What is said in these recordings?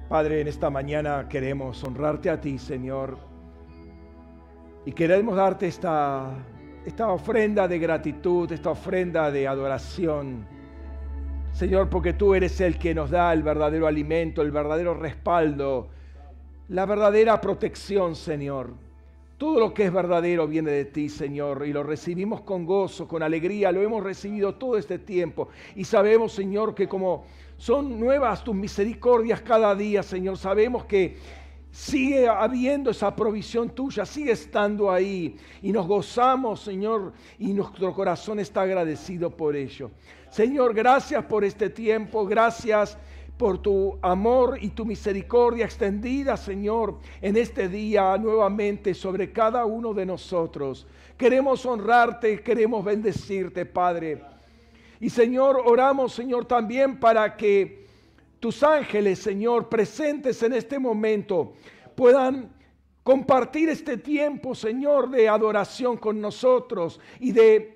Padre, en esta mañana queremos honrarte a ti, Señor, y queremos darte esta ofrenda de gratitud, esta ofrenda de adoración, Señor, porque tú eres el que nos da el verdadero alimento, el verdadero respaldo, la verdadera protección, Señor. Todo lo que es verdadero viene de ti, Señor, y lo recibimos con gozo, con alegría, lo hemos recibido todo este tiempo. Y sabemos, Señor, que como son nuevas tus misericordias cada día, Señor, sabemos que sigue habiendo esa provisión tuya, sigue estando ahí. Y nos gozamos, Señor, y nuestro corazón está agradecido por ello. Señor, gracias por este tiempo, gracias por tu amor y tu misericordia extendida, Señor, en este día nuevamente sobre cada uno de nosotros. Queremos honrarte, queremos bendecirte, Padre. Y Señor, oramos, Señor, también para que tus ángeles, Señor, presentes en este momento, puedan compartir este tiempo, Señor, de adoración con nosotros y de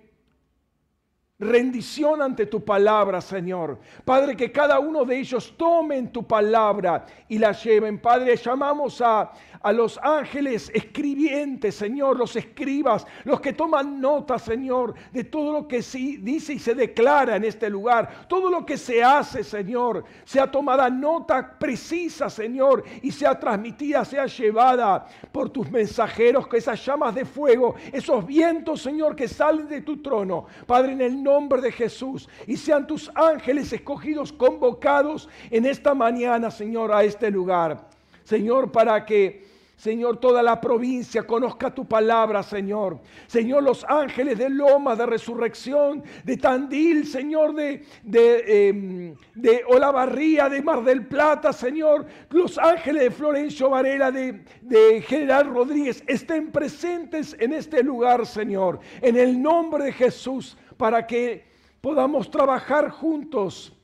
rendición ante tu palabra, Señor. Padre, que cada uno de ellos tomen tu palabra y la lleven. Padre, llamamos a los ángeles escribientes, Señor, los escribas, los que toman nota, Señor, de todo lo que se dice y se declara en este lugar. Todo lo que se hace, Señor, sea tomada nota precisa, Señor, y sea transmitida, sea llevada por tus mensajeros, que esas llamas de fuego, esos vientos, Señor, que salen de tu trono, Padre, en el nombre de Jesús, y sean tus ángeles escogidos, convocados en esta mañana, Señor, a este lugar, Señor, para que, Señor, toda la provincia conozca tu palabra, Señor. Señor, los ángeles de Lomas, de Resurrección, de Tandil, Señor, de Olavarría, de Mar del Plata, Señor, los ángeles de Florencio Varela, de General Rodríguez, estén presentes en este lugar, Señor, en el nombre de Jesús, para que podamos trabajar juntos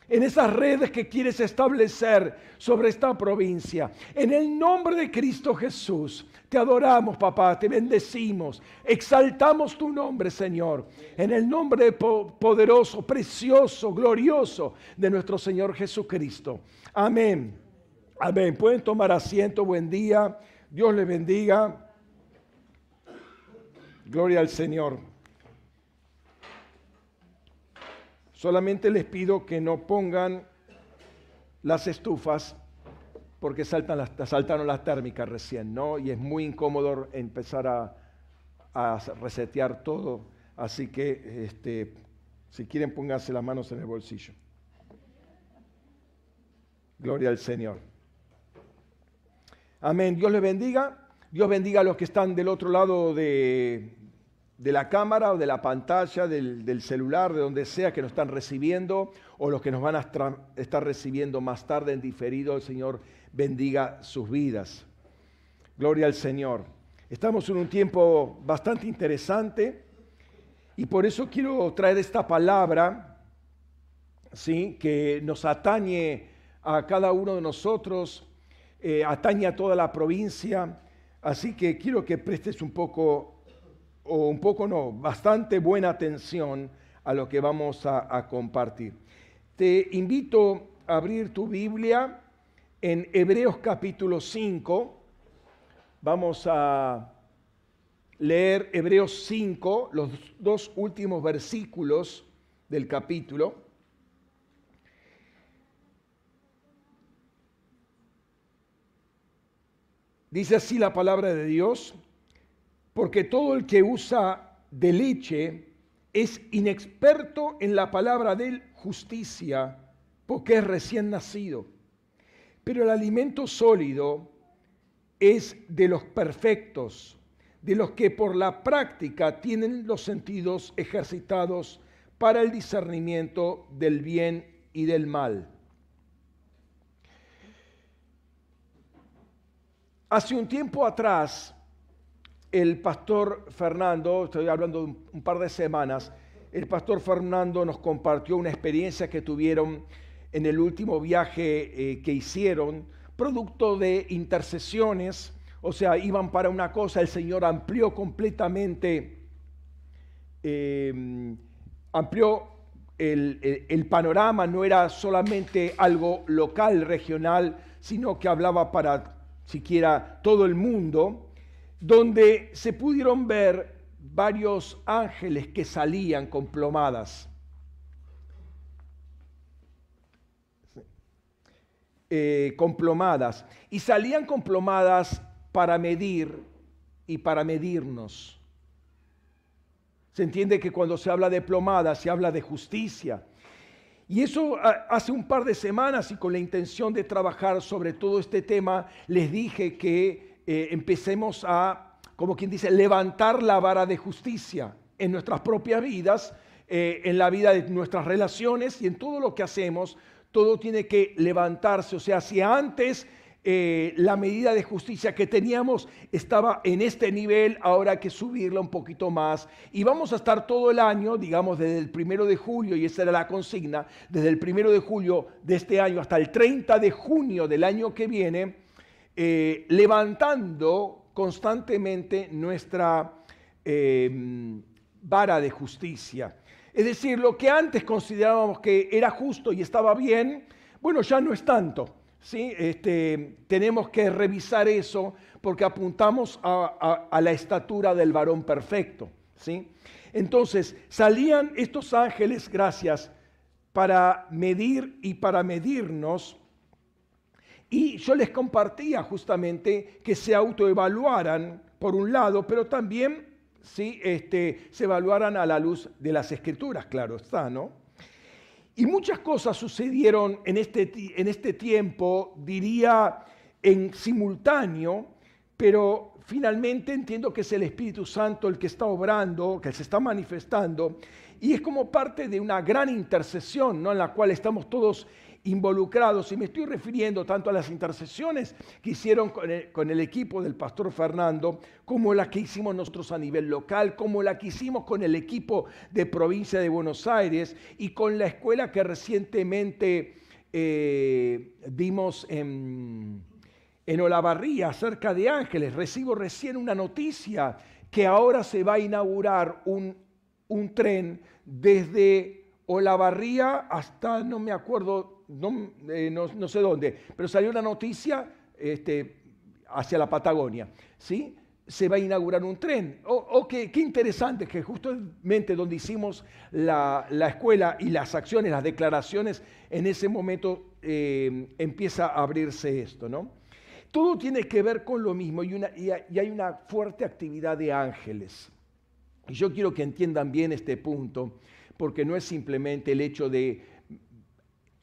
en esas redes que quieres establecer sobre esta provincia. En el nombre de Cristo Jesús, te adoramos, papá, te bendecimos, exaltamos tu nombre, Señor, en el nombre poderoso, precioso, glorioso de nuestro Señor Jesucristo. Amén. Amén. Pueden tomar asiento, buen día, Dios les bendiga. Gloria al Señor. Solamente les pido que no pongan las estufas porque saltaron las térmicas recién, ¿no? Y es muy incómodo empezar a resetear todo. Así que si quieren pónganse las manos en el bolsillo. Gloria al Señor. Amén. Dios les bendiga. Dios bendiga a los que están del otro lado de la cámara o de la pantalla, del celular, de donde sea que nos están recibiendo, o los que nos van a estar recibiendo más tarde en diferido. El Señor bendiga sus vidas. Gloria al Señor. Estamos en un tiempo bastante interesante y por eso quiero traer esta palabra, ¿sí?, que nos atañe a cada uno de nosotros, atañe a toda la provincia. Así que quiero que prestes bastante buena atención a lo que vamos a compartir. Te invito a abrir tu Biblia en Hebreos capítulo 5. Vamos a leer Hebreos 5, los dos últimos versículos del capítulo. Dice así la palabra de Dios: porque todo el que usa de leche es inexperto en la palabra de justicia, porque es recién nacido. Pero el alimento sólido es de los perfectos, de los que por la práctica tienen los sentidos ejercitados para el discernimiento del bien y del mal. Hace un tiempo atrás, el pastor Fernando, estoy hablando de un par de semanas, el pastor Fernando nos compartió una experiencia que tuvieron en el último viaje que hicieron, producto de intercesiones. O sea, iban para una cosa, el Señor amplió completamente, amplió el panorama, no era solamente algo local, regional, sino que hablaba para siquiera todo el mundo, donde se pudieron ver varios ángeles que salían con plomadas. Con plomadas. Y salían con plomadas para medir y para medirnos. Se entiende que cuando se habla de plomadas se habla de justicia. Y eso hace un par de semanas, y con la intención de trabajar sobre todo este tema, les dije que empecemos a, como quien dice, levantar la vara de justicia en nuestras propias vidas, en la vida de nuestras relaciones y en todo lo que hacemos. Todo tiene que levantarse. O sea, si antes la medida de justicia que teníamos estaba en este nivel, ahora hay que subirla un poquito más. Y vamos a estar todo el año, digamos desde el 1 de julio, y esa era la consigna, desde el 1 de julio de este año hasta el 30 de junio del año que viene, levantando constantemente nuestra vara de justicia. Es decir, lo que antes considerábamos que era justo y estaba bien, bueno, ya no es tanto, ¿sí? Tenemos que revisar eso porque apuntamos a la estatura del varón perfecto, ¿sí? Entonces, salían estos ángeles, gracias, para medir y para medirnos. Y yo les compartía justamente que se autoevaluaran, por un lado, pero también ¿sí? Se evaluaran a la luz de las Escrituras, claro está, ¿no? Y muchas cosas sucedieron en este tiempo, diría en simultáneo, pero finalmente entiendo que es el Espíritu Santo el que está obrando, que se está manifestando, y es como parte de una gran intercesión, ¿no? En la cual estamos todos involucrados, y me estoy refiriendo tanto a las intercesiones que hicieron con el equipo del pastor Fernando, como la que hicimos nosotros a nivel local, como la que hicimos con el equipo de provincia de Buenos Aires y con la escuela que recientemente dimos en Olavarría acerca de ángeles. Recibo recién una noticia que ahora se va a inaugurar un tren desde Olavarría hasta, no me acuerdo, no sé dónde, pero salió una noticia hacia la Patagonia, ¿sí? Se va a inaugurar un tren. Qué interesante que justamente donde hicimos la escuela y las acciones, las declaraciones, en ese momento empieza a abrirse esto, ¿no? Todo tiene que ver con lo mismo y hay una fuerte actividad de ángeles. Y yo quiero que entiendan bien este punto, porque no es simplemente el hecho de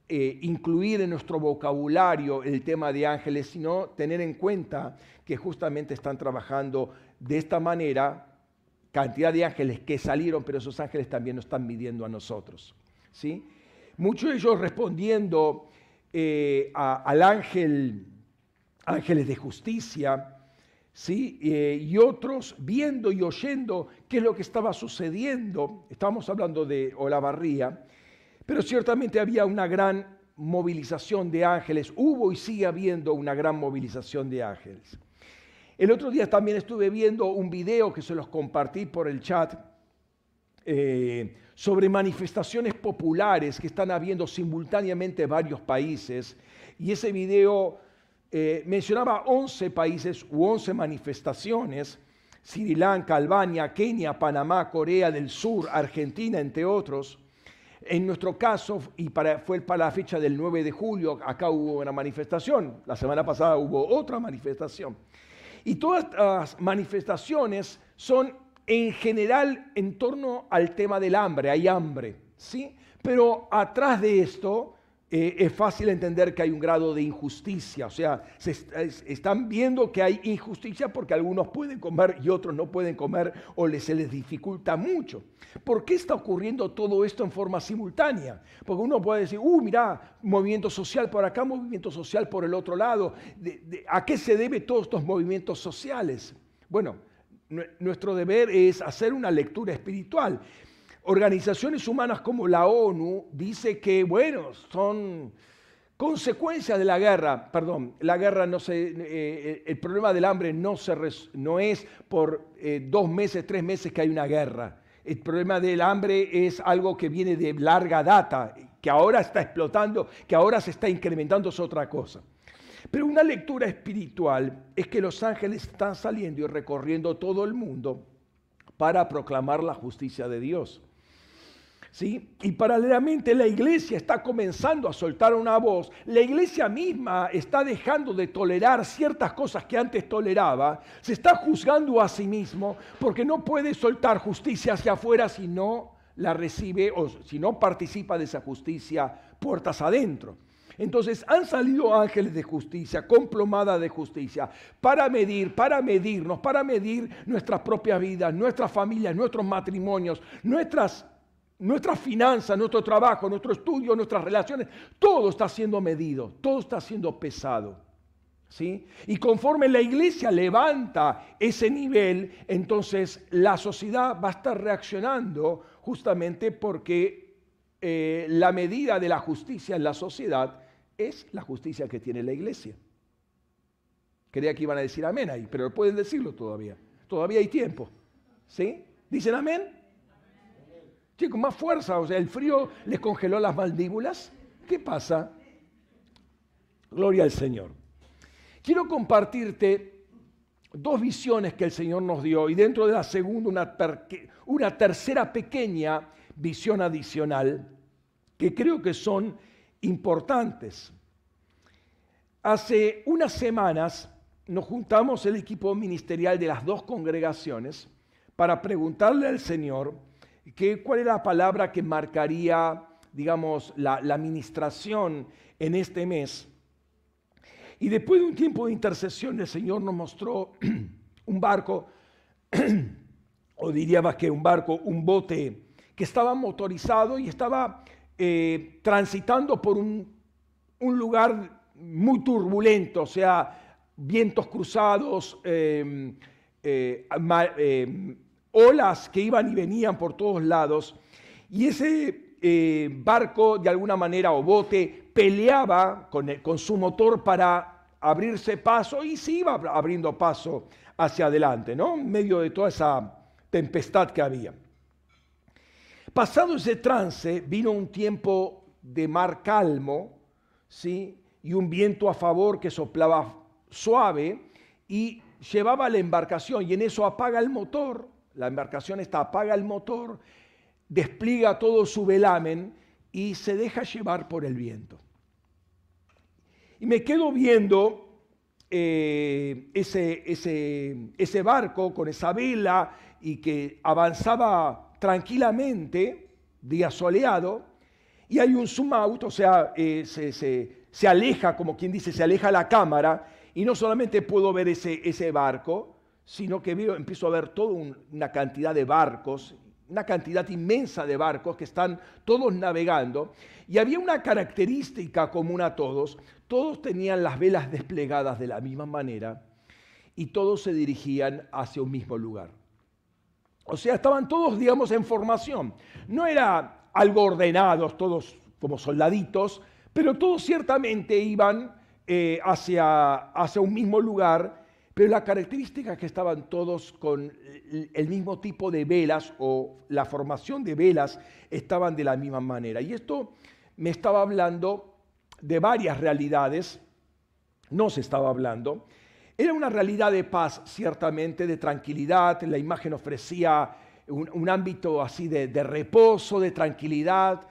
incluir en nuestro vocabulario el tema de ángeles, sino tener en cuenta que justamente están trabajando de esta manera, cantidad de ángeles que salieron, pero esos ángeles también nos están midiendo a nosotros, ¿sí? Muchos de ellos respondiendo al ángeles de justicia, ¿sí? Y otros viendo y oyendo qué es lo que estaba sucediendo. Estamos hablando de Olavarría, pero ciertamente había una gran movilización de ángeles. Hubo y sigue habiendo una gran movilización de ángeles. El otro día también estuve viendo un video que se los compartí por el chat sobre manifestaciones populares que están habiendo simultáneamente en varios países. Y ese video mencionaba 11 países u 11 manifestaciones: Sri Lanka, Albania, Kenia, Panamá, Corea del Sur, Argentina, entre otros. En nuestro caso, fue para la fecha del 9 de julio, acá hubo una manifestación. La semana pasada hubo otra manifestación. Y todas las manifestaciones son en general en torno al tema del hambre. Hay hambre, ¿sí? Pero atrás de esto es fácil entender que hay un grado de injusticia. O sea, están viendo que hay injusticia porque algunos pueden comer y otros no pueden comer o se les dificulta mucho. ¿Por qué está ocurriendo todo esto en forma simultánea? Porque uno puede decir, mirá, movimiento social por acá, movimiento social por el otro lado. ¿A qué se debe todos estos movimientos sociales? Bueno, nuestro deber es hacer una lectura espiritual. Organizaciones humanas como la ONU dice que, bueno, son consecuencias de la guerra. Perdón, la guerra el problema del hambre no es por 2 meses, 3 meses que hay una guerra. El problema del hambre es algo que viene de larga data, que ahora está explotando, que ahora se está incrementando, es otra cosa. Pero una lectura espiritual es que los ángeles están saliendo y recorriendo todo el mundo para proclamar la justicia de Dios. ¿Sí? Y paralelamente la iglesia está comenzando a soltar una voz. La iglesia misma está dejando de tolerar ciertas cosas que antes toleraba. Se está juzgando a sí mismo porque no puede soltar justicia hacia afuera si no la recibe o si no participa de esa justicia puertas adentro. Entonces han salido ángeles de justicia, con plomada de justicia, para medirnos, para medir nuestras propias vidas, nuestras familias, nuestros matrimonios, nuestras finanzas, nuestro trabajo, nuestro estudio, nuestras relaciones. Todo está siendo medido, todo está siendo pesado. ¿Sí? Y conforme la iglesia levanta ese nivel, entonces la sociedad va a estar reaccionando justamente porque la medida de la justicia en la sociedad es la justicia que tiene la iglesia. Creía que iban a decir amén ahí, pero pueden decirlo todavía. Todavía hay tiempo. ¿Sí? ¿Dicen amén? Sí, con más fuerza. O sea, el frío les congeló las mandíbulas. ¿Qué pasa? Gloria al Señor. Quiero compartirte dos visiones que el Señor nos dio y dentro de la segunda una tercera pequeña visión adicional que creo que son importantes. Hace unas semanas nos juntamos el equipo ministerial de las dos congregaciones para preguntarle al Señor cuál era la palabra que marcaría, digamos, la administración en este mes. Y después de un tiempo de intercesión, el Señor nos mostró un barco, o diría más que un barco, un bote que estaba motorizado y estaba transitando por un lugar muy turbulento, o sea, vientos cruzados, olas que iban y venían por todos lados. Y ese barco, de alguna manera, o bote, peleaba con su motor para abrirse paso y se iba abriendo paso hacia adelante, ¿no? En medio de toda esa tempestad que había. Pasado ese trance, vino un tiempo de mar calmo, ¿sí? Y un viento a favor que soplaba suave y llevaba la embarcación, y en eso apaga el motor, la embarcación apaga el motor, despliega todo su velamen y se deja llevar por el viento. Y me quedo viendo ese barco con esa vela y que avanzaba tranquilamente, día soleado, y hay un zoom out, o sea, se aleja, como quien dice, se aleja la cámara, y no solamente puedo ver ese barco, sino que empiezo a ver toda una cantidad de barcos, una cantidad inmensa de barcos que están todos navegando, y había una característica común a todos tenían las velas desplegadas de la misma manera, y todos se dirigían hacia un mismo lugar. O sea, estaban todos, digamos, en formación. No era algo ordenados, todos como soldaditos, pero todos ciertamente iban hacia un mismo lugar, pero la característica es que estaban todos con el mismo tipo de velas, o la formación de velas estaban de la misma manera. Y esto me estaba hablando de varias realidades, nos estaba hablando. Era una realidad de paz, ciertamente, de tranquilidad. La imagen ofrecía un ámbito así de reposo, de tranquilidad,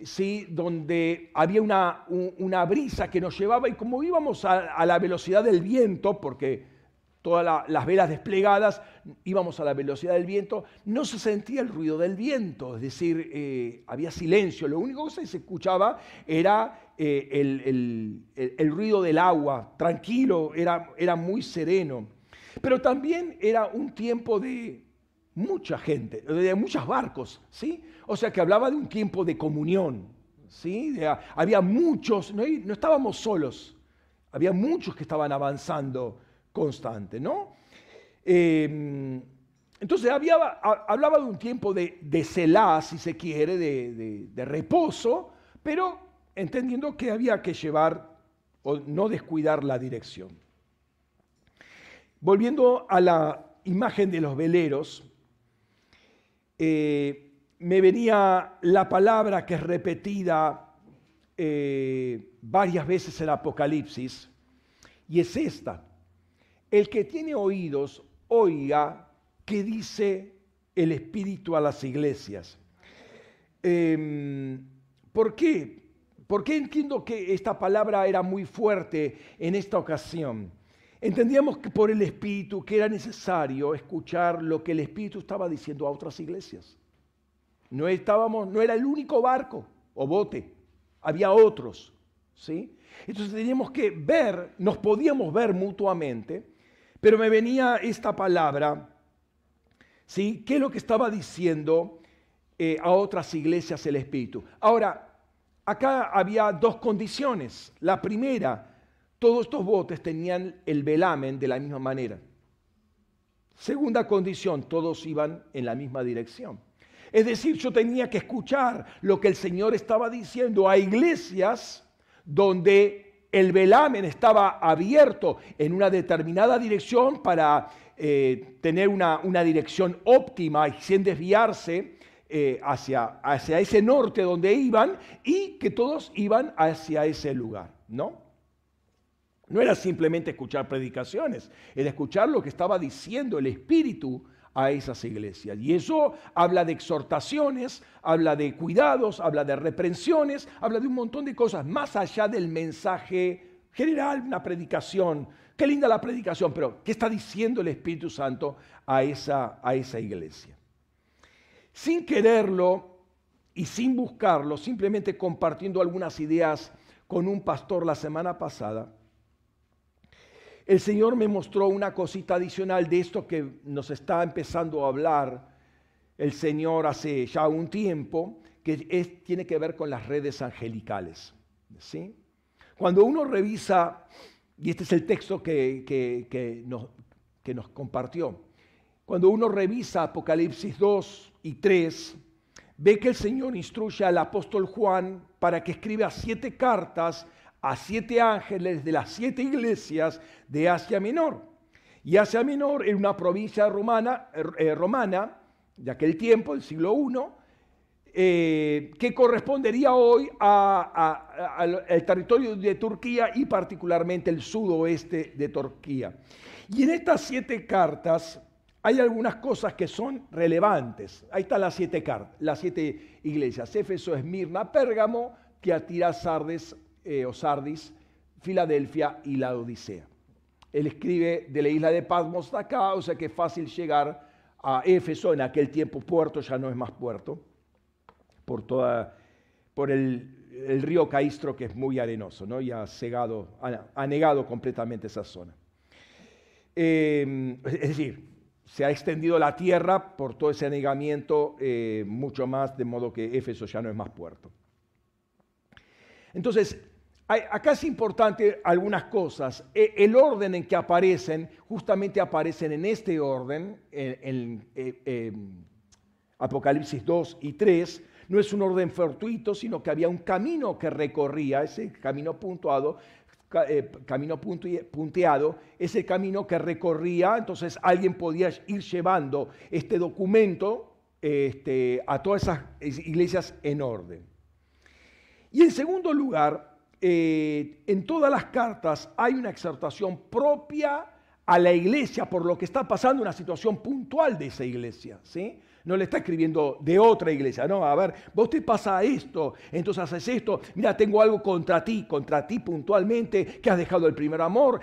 ¿sí? Donde había una brisa que nos llevaba, y como íbamos a la velocidad del viento, porque todas las velas desplegadas, íbamos a la velocidad del viento, no se sentía el ruido del viento, es decir, había silencio, lo único que se escuchaba era el ruido del agua, tranquilo, era muy sereno. Pero también era un tiempo de mucha gente, de muchos barcos, ¿sí? O sea que hablaba de un tiempo de comunión, ¿sí? Había muchos, no estábamos solos, había muchos que estaban avanzando constante, ¿no? Entonces hablaba de un tiempo de Selah, si se quiere, de reposo, pero entendiendo que había que llevar o no descuidar la dirección. Volviendo a la imagen de los veleros, me venía la palabra que es repetida varias veces en Apocalipsis, y es esta. El que tiene oídos, oiga qué dice el Espíritu a las iglesias. ¿Por qué? Porque entiendo que esta palabra era muy fuerte en esta ocasión. Entendíamos que por el Espíritu que era necesario escuchar lo que el Espíritu estaba diciendo a otras iglesias. No era el único barco o bote, había otros, ¿sí? Entonces teníamos que ver, nos podíamos ver mutuamente, pero me venía esta palabra, ¿sí? ¿Qué es lo que estaba diciendo a otras iglesias el Espíritu? Ahora, acá había dos condiciones. La primera, todos estos botes tenían el velamen de la misma manera. Segunda condición, todos iban en la misma dirección. Es decir, yo tenía que escuchar lo que el Señor estaba diciendo a iglesias donde el velamen estaba abierto en una determinada dirección para tener una dirección óptima y sin desviarse hacia ese norte donde iban, y que todos iban hacia ese lugar, ¿no? No era simplemente escuchar predicaciones, era escuchar lo que estaba diciendo el Espíritu a esas iglesias. Y eso habla de exhortaciones, habla de cuidados, habla de reprensiones, habla de un montón de cosas, más allá del mensaje general, una predicación. Qué linda la predicación, pero ¿qué está diciendo el Espíritu Santo a esa iglesia? Sin quererlo y sin buscarlo, simplemente compartiendo algunas ideas con un pastor la semana pasada, el Señor me mostró una cosita adicional de esto que nos está empezando a hablar el Señor hace ya un tiempo, que tiene que ver con las redes angelicales, ¿sí? Cuando uno revisa, y este es el texto que nos compartió, cuando uno revisa Apocalipsis 2 y 3, ve que el Señor instruye al apóstol Juan para que escriba 7 cartas a 7 ángeles de las 7 iglesias de Asia Menor. Y Asia Menor era una provincia romana de aquel tiempo, del siglo I, que correspondería hoy al territorio de Turquía y particularmente el sudoeste de Turquía. Y en estas 7 cartas hay algunas cosas que son relevantes. Ahí están las 7 cartas, las 7 iglesias: Éfeso, Esmirna, Pérgamo, Tiatira, Sardis, Filadelfia y la Odisea. Él escribe de la isla de Patmos de acá, o sea que es fácil llegar a Éfeso, en aquel tiempo puerto, ya no es más puerto, por el río Caistro, que es muy arenoso, ¿no? Y ha anegado completamente esa zona. Es decir, se ha extendido la tierra por todo ese anegamiento mucho más, de modo que Éfeso ya no es más puerto. Entonces, acá es importante algunas cosas. El orden en que aparecen, justamente aparecen en este orden, en Apocalipsis 2 y 3, no es un orden fortuito, sino que había un camino que recorría, ese camino punteado, ese camino que recorría, entonces alguien podía ir llevando este documento a todas esas iglesias en orden. Y en segundo lugar, en todas las cartas hay una exhortación propia a la iglesia por lo que está pasando, una situación puntual de esa iglesia, ¿sí? No le está escribiendo de otra iglesia, no, a ver, vos te pasa esto, entonces haces esto, mira, tengo algo contra ti puntualmente, que has dejado el primer amor,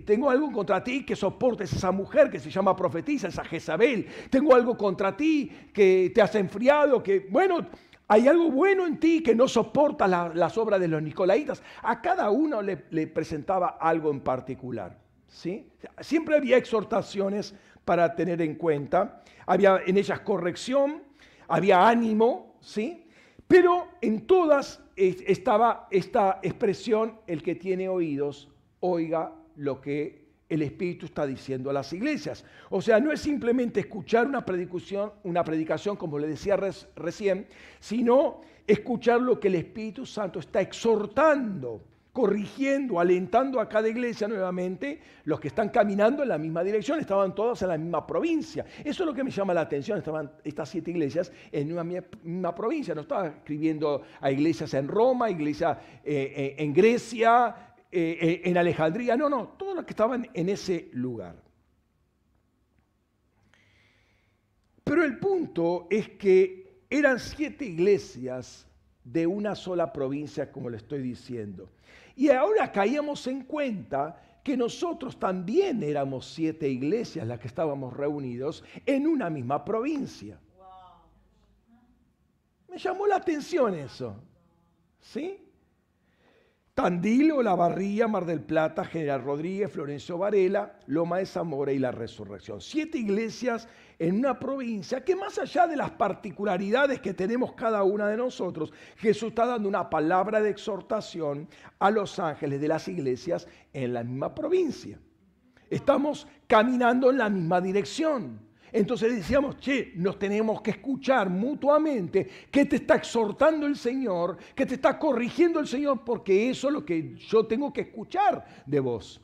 tengo algo contra ti que soportes esa mujer que se llama profetisa, esa Jezabel, tengo algo contra ti que te has enfriado, que bueno, hay algo bueno en ti que no soporta las obras de los nicolaitas. A cada uno le presentaba algo en particular, ¿sí? Siempre había exhortaciones para tener en cuenta, había en ellas corrección, había ánimo, ¿sí? Pero en todas estaba esta expresión: el que tiene oídos, oiga lo que el Espíritu está diciendo a las iglesias. O sea, no es simplemente escuchar una predicación, como le decía recién, sino escuchar lo que el Espíritu Santo está exhortando, corrigiendo, alentando a cada iglesia nuevamente. Los que están caminando en la misma dirección, estaban todas en la misma provincia. Eso es lo que me llama la atención, estaban estas 7 iglesias en una misma provincia. No estaba escribiendo a iglesias en Roma, iglesias en Grecia, en Alejandría, no, todos los que estaban en ese lugar. Pero el punto es que eran 7 iglesias de una sola provincia, como le estoy diciendo. Y ahora caíamos en cuenta que nosotros también éramos 7 iglesias las que estábamos reunidos en una misma provincia. Me llamó la atención eso, ¿sí? Tandil, Olavarría, Mar del Plata, General Rodríguez, Florencio Varela, Loma de Zamora y La Resurrección. 7 iglesias en una provincia que, más allá de las particularidades que tenemos cada una de nosotros, Jesús está dando una palabra de exhortación a los ángeles de las iglesias en la misma provincia. Estamos caminando en la misma dirección. Entonces decíamos, nos tenemos que escuchar mutuamente qué te está exhortando el Señor, qué te está corrigiendo el Señor, porque eso es lo que yo tengo que escuchar de vos.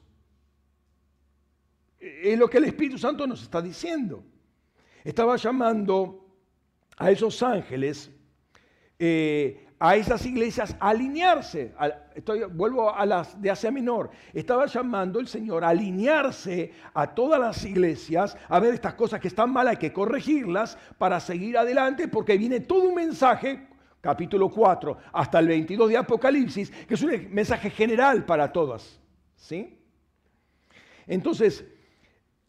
Es lo que el Espíritu Santo nos está diciendo. Estaba llamando a esos ángeles, a esas iglesias a alinearse. Vuelvo a las de Asia Menor. Estaba llamando el Señor a alinearse a todas las iglesias, a ver estas cosas que están mal, hay que corregirlas para seguir adelante, porque viene todo un mensaje, capítulo 4 hasta el 22 de Apocalipsis, que es un mensaje general para todas, ¿sí? Entonces,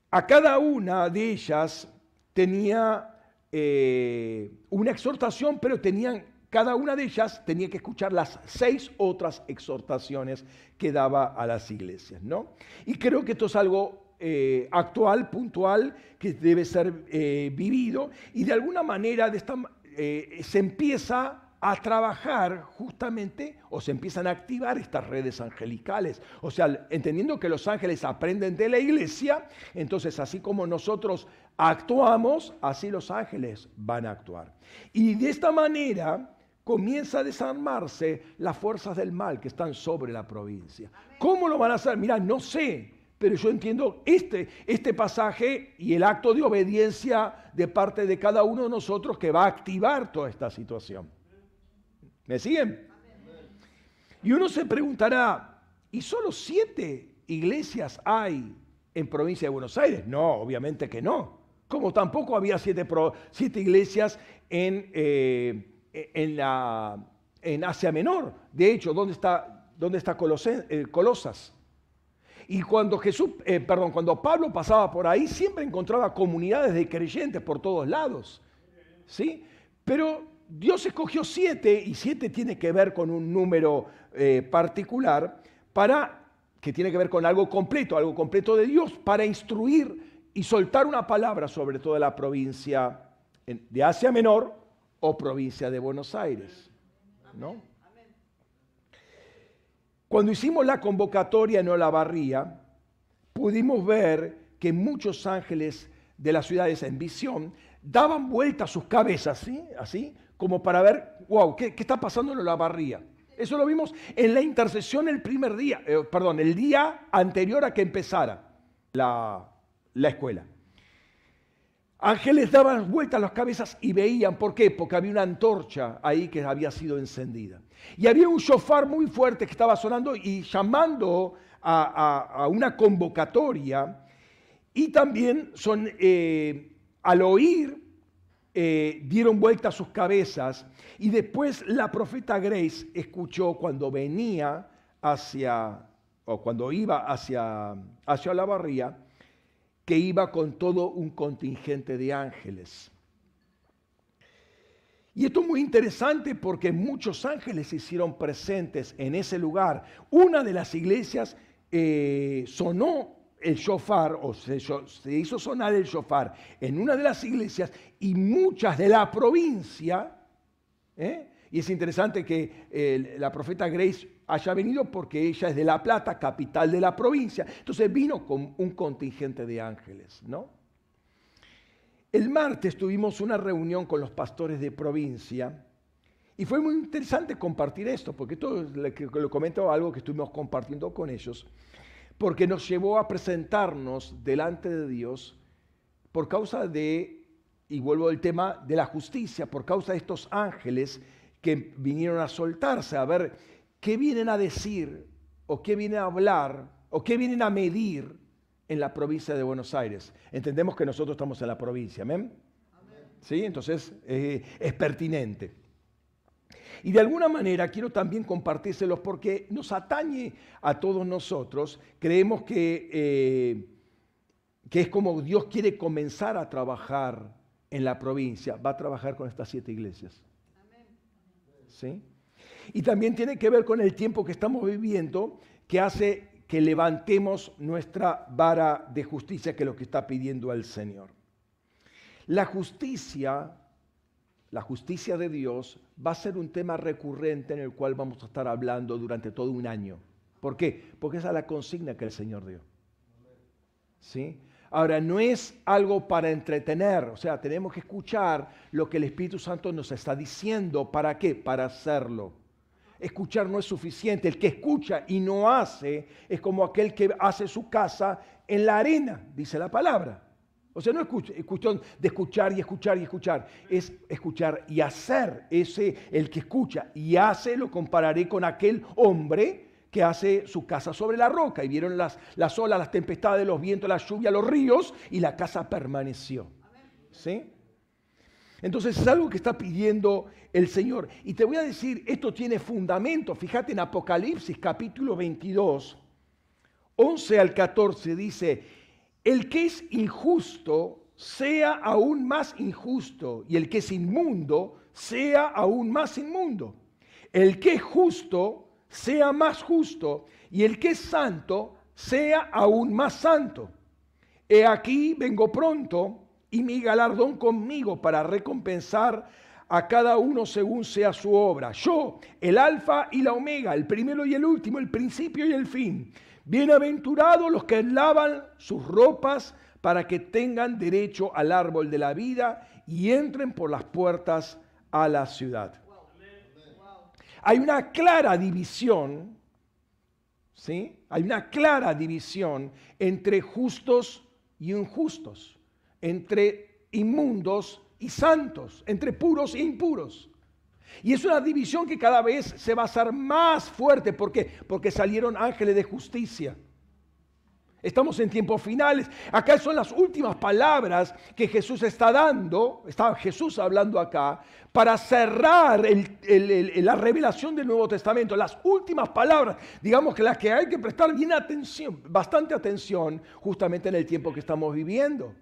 a cada una de ellas tenía una exhortación, pero cada una de ellas tenía que escuchar las 6 otras exhortaciones que daba a las iglesias, ¿no? Y creo que esto es algo actual, puntual, que debe ser vivido, y de alguna manera se empieza a trabajar justamente, o se empiezan a activar estas redes angelicales. O sea, entendiendo que los ángeles aprenden de la iglesia, entonces así como nosotros actuamos, así los ángeles van a actuar. Y de esta manera comienza a desarmarse las fuerzas del mal que están sobre la provincia. ¿Cómo lo van a hacer? Mirá, no sé, pero yo entiendo este pasaje y el acto de obediencia de parte de cada uno de nosotros que va a activar toda esta situación. ¿Me siguen? Y uno se preguntará, ¿y solo 7 iglesias hay en provincia de Buenos Aires? No, obviamente que no. Como tampoco había 7 iglesias en Asia Menor. De hecho, ¿dónde está Colosas? Y cuando cuando Pablo pasaba por ahí, siempre encontraba comunidades de creyentes por todos lados, ¿sí? Pero Dios escogió 7, y 7 tiene que ver con un número particular, que tiene que ver con algo completo de Dios, para instruir y soltar una palabra sobre toda la provincia de Asia Menor o provincia de Buenos Aires, ¿no? Cuando hicimos la convocatoria en Olavarría, pudimos ver que muchos ángeles de las ciudades en visión daban vuelta a sus cabezas, ¿sí? Así, como para ver, wow, ¿qué está pasando en Olavarría? Eso lo vimos en la intercesión el día anterior a que empezara la escuela. Ángeles daban vueltas a las cabezas y veían. ¿Por qué? Porque había una antorcha ahí que había sido encendida. Y había un shofar muy fuerte que estaba sonando y llamando a una convocatoria. Y también al oír, dieron vuelta a sus cabezas. Y después la profeta Grace escuchó cuando iba hacia Olavarría, que iba con todo un contingente de ángeles. Y esto es muy interesante porque muchos ángeles se hicieron presentes en ese lugar. Una de las iglesias sonó el shofar, o se hizo sonar el shofar en una de las iglesias, y muchas de la provincia, y es interesante que la profeta Grace haya venido porque ella es de La Plata, capital de la provincia. Entonces vino con un contingente de ángeles, ¿no? El martes tuvimos una reunión con los pastores de provincia y fue muy interesante compartir esto, porque esto lo comento, algo que estuvimos compartiendo con ellos, porque nos llevó a presentarnos delante de Dios por causa y vuelvo al tema de la justicia, por causa de estos ángeles que vinieron a soltarse, a ver qué vienen a decir o qué vienen a hablar o qué vienen a medir en la provincia de Buenos Aires? Entendemos que nosotros estamos en la provincia, ¿amén? ¿Sí? Entonces es pertinente. Y de alguna manera quiero también compartírselos porque nos atañe a todos nosotros. Creemos que es como Dios quiere comenzar a trabajar en la provincia. Va a trabajar con estas 7 iglesias. ¿Sí? Y también tiene que ver con el tiempo que estamos viviendo, que hace que levantemos nuestra vara de justicia, que es lo que está pidiendo el Señor. La justicia de Dios va a ser un tema recurrente en el cual vamos a estar hablando durante todo un año. ¿Por qué? Porque esa es la consigna que el Señor dio. ¿Sí? Ahora, no es algo para entretener, o sea, tenemos que escuchar lo que el Espíritu Santo nos está diciendo. ¿Para qué? Para hacerlo. Escuchar no es suficiente. El que escucha y no hace es como aquel que hace su casa en la arena, dice la palabra. O sea, no es cuestión de escuchar y escuchar y escuchar. Es escuchar y hacer. El que escucha y hace, lo compararé con aquel hombre que hace su casa sobre la roca. Y vieron las olas, las tempestades, los vientos, la lluvia, los ríos, y la casa permaneció. ¿Sí? Entonces es algo que está pidiendo el Señor. Y te voy a decir, esto tiene fundamento. Fíjate en Apocalipsis capítulo 22, 11 al 14, dice: el que es injusto sea aún más injusto, y el que es inmundo sea aún más inmundo. El que es justo sea más justo, y el que es santo sea aún más santo. He aquí, vengo pronto, y mi galardón conmigo para recompensar a cada uno según sea su obra. Yo, el alfa y la omega, el primero y el último, el principio y el fin. Bienaventurados los que lavan sus ropas para que tengan derecho al árbol de la vida y entren por las puertas a la ciudad. Hay una clara división, ¿sí? Hay una clara división entre justos y injustos, entre inmundos y santos, entre puros e impuros. Y es una división que cada vez se va a hacer más fuerte. ¿Por qué? Porque salieron ángeles de justicia. Estamos en tiempos finales. Acá son las últimas palabras que Jesús está dando. Está Jesús hablando acá para cerrar la revelación del Nuevo Testamento. Las últimas palabras, digamos que las que hay que prestar bien atención, bastante atención, justamente en el tiempo que estamos viviendo.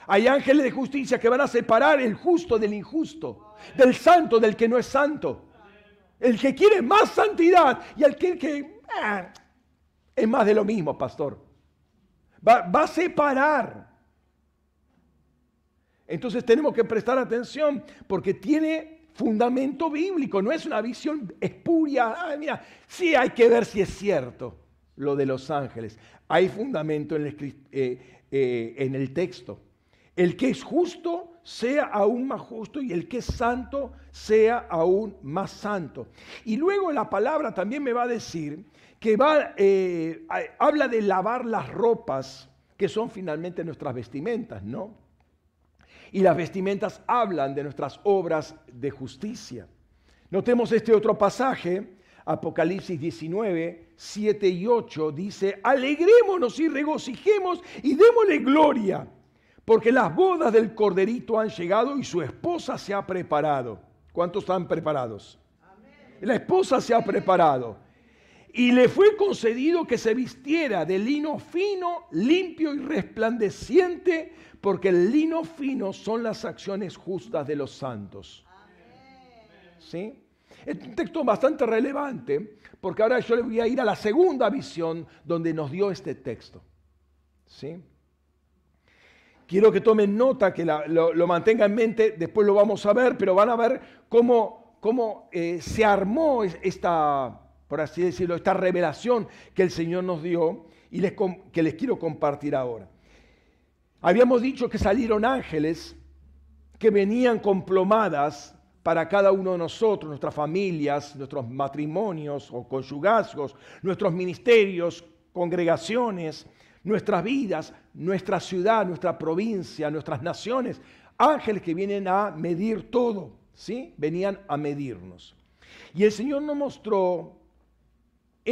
Hay ángeles de justicia que van a separar el justo del injusto, del santo del que no es santo. El que quiere más santidad y el que es más de lo mismo, pastor. Va a separar. Entonces tenemos que prestar atención porque tiene fundamento bíblico. No es una visión espuria. Mira, sí hay que ver si es cierto lo de los ángeles. Hay fundamento en el texto. El que es justo sea aún más justo y el que es santo sea aún más santo. Y luego la palabra también me va a decir que habla de lavar las ropas, que son finalmente nuestras vestimentas, ¿no? Y las vestimentas hablan de nuestras obras de justicia. Notemos este otro pasaje, Apocalipsis 19, 7 y 8, dice: alegrémonos y regocijemos y démosle gloria, porque las bodas del Corderito han llegado y su esposa se ha preparado. ¿Cuántos están preparados? Amén. La esposa se ha preparado. Y le fue concedido que se vistiera de lino fino, limpio y resplandeciente, porque el lino fino son las acciones justas de los santos. Amén. ¿Sí? Es un texto bastante relevante, porque ahora yo le voy a ir a la segunda visión donde nos dio este texto. ¿Sí? Quiero que tomen nota, que lo mantengan en mente, después lo vamos a ver, pero van a ver cómo se armó esta, por así decirlo, esta revelación que el Señor nos dio y que les quiero compartir ahora. Habíamos dicho que salieron ángeles que venían con plomadas para cada uno de nosotros, nuestras familias, nuestros matrimonios o conyugazgos, nuestros ministerios, congregaciones, nuestras vidas, nuestra ciudad, nuestra provincia, nuestras naciones. Ángeles que vienen a medir todo, ¿sí? Venían a medirnos. Y el Señor nos mostró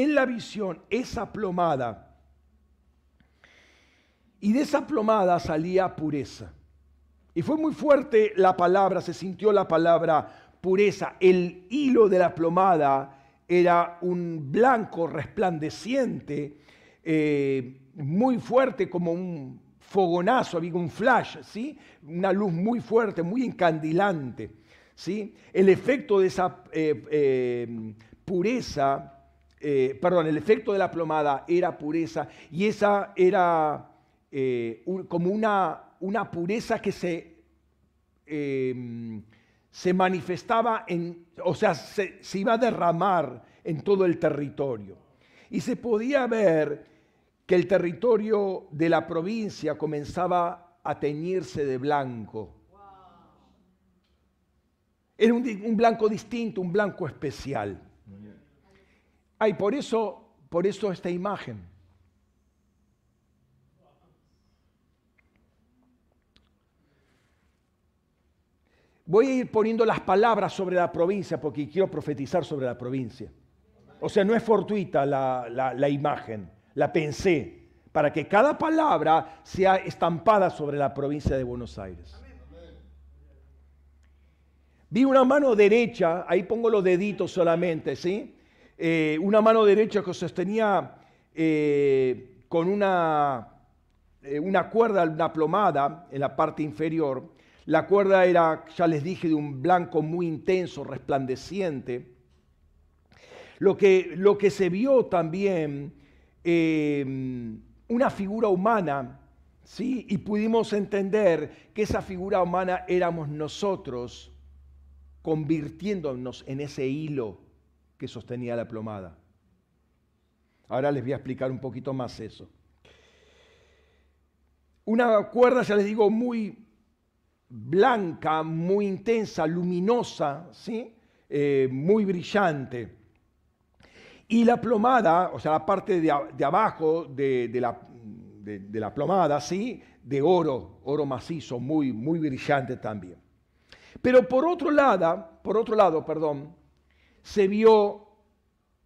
en la visión esa plomada. Y de esa plomada salía pureza. Y fue muy fuerte la palabra, se sintió la palabra pureza. El hilo de la plomada era un blanco resplandeciente, muy fuerte, como un fogonazo, había un flash, ¿sí? Una luz muy fuerte, muy encandilante, ¿sí? El efecto de esa pureza, el efecto de la plomada era pureza, y esa era como una pureza que se manifestaba se iba a derramar en todo el territorio. Y se podía ver que el territorio de la provincia comenzaba a teñirse de blanco. Era un blanco distinto, un blanco especial. Por eso esta imagen. Voy a ir poniendo las palabras sobre la provincia porque quiero profetizar sobre la provincia. O sea, no es fortuita la imagen, la pensé, para que cada palabra sea estampada sobre la provincia de Buenos Aires. Vi una mano derecha, ahí pongo los deditos solamente, ¿sí? Una mano derecha que sostenía con una cuerda, una plomada en la parte inferior. La cuerda era, ya les dije, de un blanco muy intenso, resplandeciente. Lo que se vio también, una figura humana, ¿sí? Y pudimos entender que esa figura humana éramos nosotros, convirtiéndonos en ese hilo que sostenía la plomada. Ahora les voy a explicar un poquito más eso. Una cuerda, ya les digo, muy blanca, muy intensa, luminosa, ¿sí? Muy brillante. Y la plomada, o sea, la parte de abajo de la plomada, ¿sí? De oro macizo, muy, muy brillante también. Pero por otro lado, se vio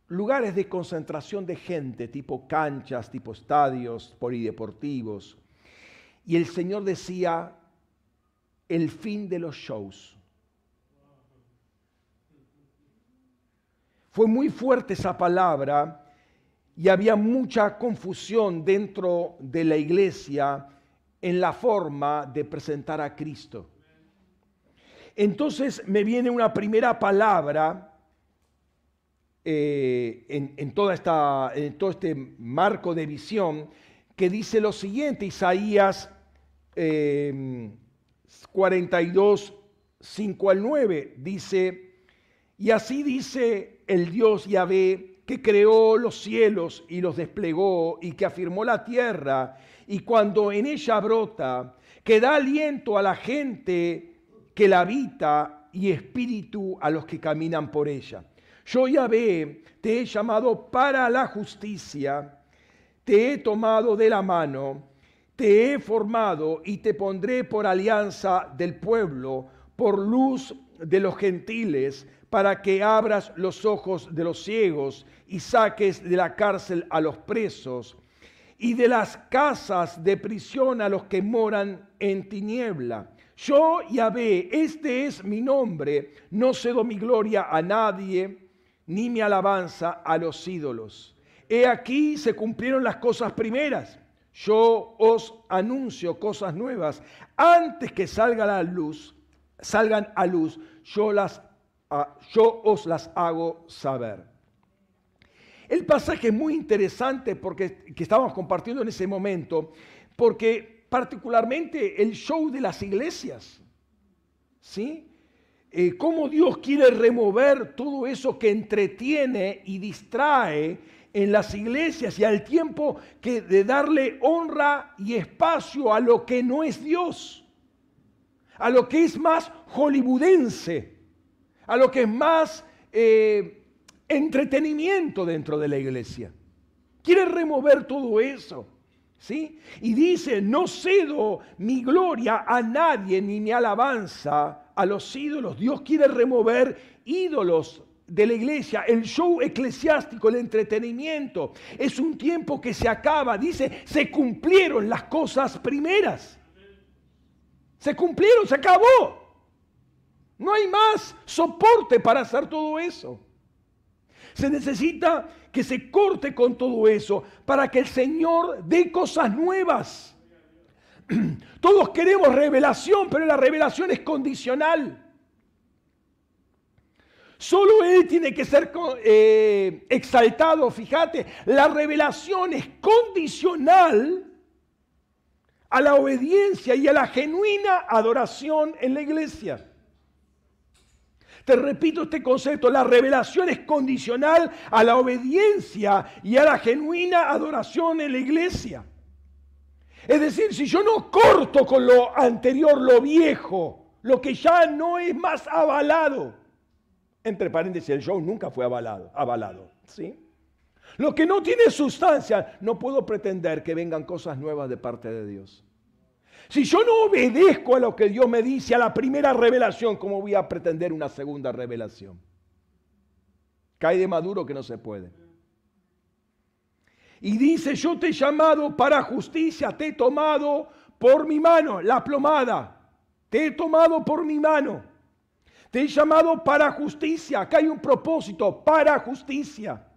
lugares de concentración de gente, tipo canchas, tipo estadios polideportivos. Y el Señor decía, el fin de los shows. Fue muy fuerte esa palabra y había mucha confusión dentro de la iglesia en la forma de presentar a Cristo. Entonces me viene una primera palabra en todo este marco de visión que dice lo siguiente, Isaías 42, 5 al 9, dice, y así dice el Dios Yahvé, que creó los cielos y los desplegó, y que afirmó la tierra, y cuando en ella brota, que da aliento a la gente que la habita, y espíritu a los que caminan por ella. Yo, Yahvé, te he llamado para la justicia, te he tomado de la mano, te he formado y te pondré por alianza del pueblo, por luz de los gentiles, para que abras los ojos de los ciegos y saques de la cárcel a los presos y de las casas de prisión a los que moran en tiniebla. Yo, Yahvé, este es mi nombre, no cedo mi gloria a nadie, ni mi alabanza a los ídolos. He aquí se cumplieron las cosas primeras. Yo os anuncio cosas nuevas. Antes que salgan a luz, yo os las hago saber. El pasaje es muy interesante que estábamos compartiendo en ese momento, porque particularmente el show de las iglesias, ¿sí? Cómo Dios quiere remover todo eso que entretiene y distrae en las iglesias y al tiempo que de darle honra y espacio a lo que no es Dios, a lo que es más hollywoodense, a lo que es más entretenimiento dentro de la iglesia. Quiere remover todo eso, ¿sí? Y dice, no cedo mi gloria a nadie ni mi alabanza a los ídolos. Dios quiere remover ídolos de la iglesia, el show eclesiástico, el entretenimiento, es un tiempo que se acaba. Dice, se cumplieron las cosas primeras. Se cumplieron, se acabó. No hay más soporte para hacer todo eso. Se necesita que se corte con todo eso para que el Señor dé cosas nuevas. Todos queremos revelación, pero la revelación es condicional. Solo Él tiene que ser exaltado. Fíjate, la revelación es condicional a la obediencia y a la genuina adoración en la iglesia. Te repito este concepto, la revelación es condicional a la obediencia y a la genuina adoración en la iglesia. Es decir, si yo no corto con lo anterior, lo viejo, lo que ya no es más avalado, entre paréntesis, el show nunca fue avalado, ¿sí? Lo que no tiene sustancia, no puedo pretender que vengan cosas nuevas de parte de Dios. Si yo no obedezco a lo que Dios me dice, a la primera revelación, ¿cómo voy a pretender una segunda revelación? Cae de maduro que no se puede. Y dice, yo te he llamado para justicia, te he tomado por mi mano, la plomada, te he tomado por mi mano, te he llamado para justicia. Acá hay un propósito, para justicia.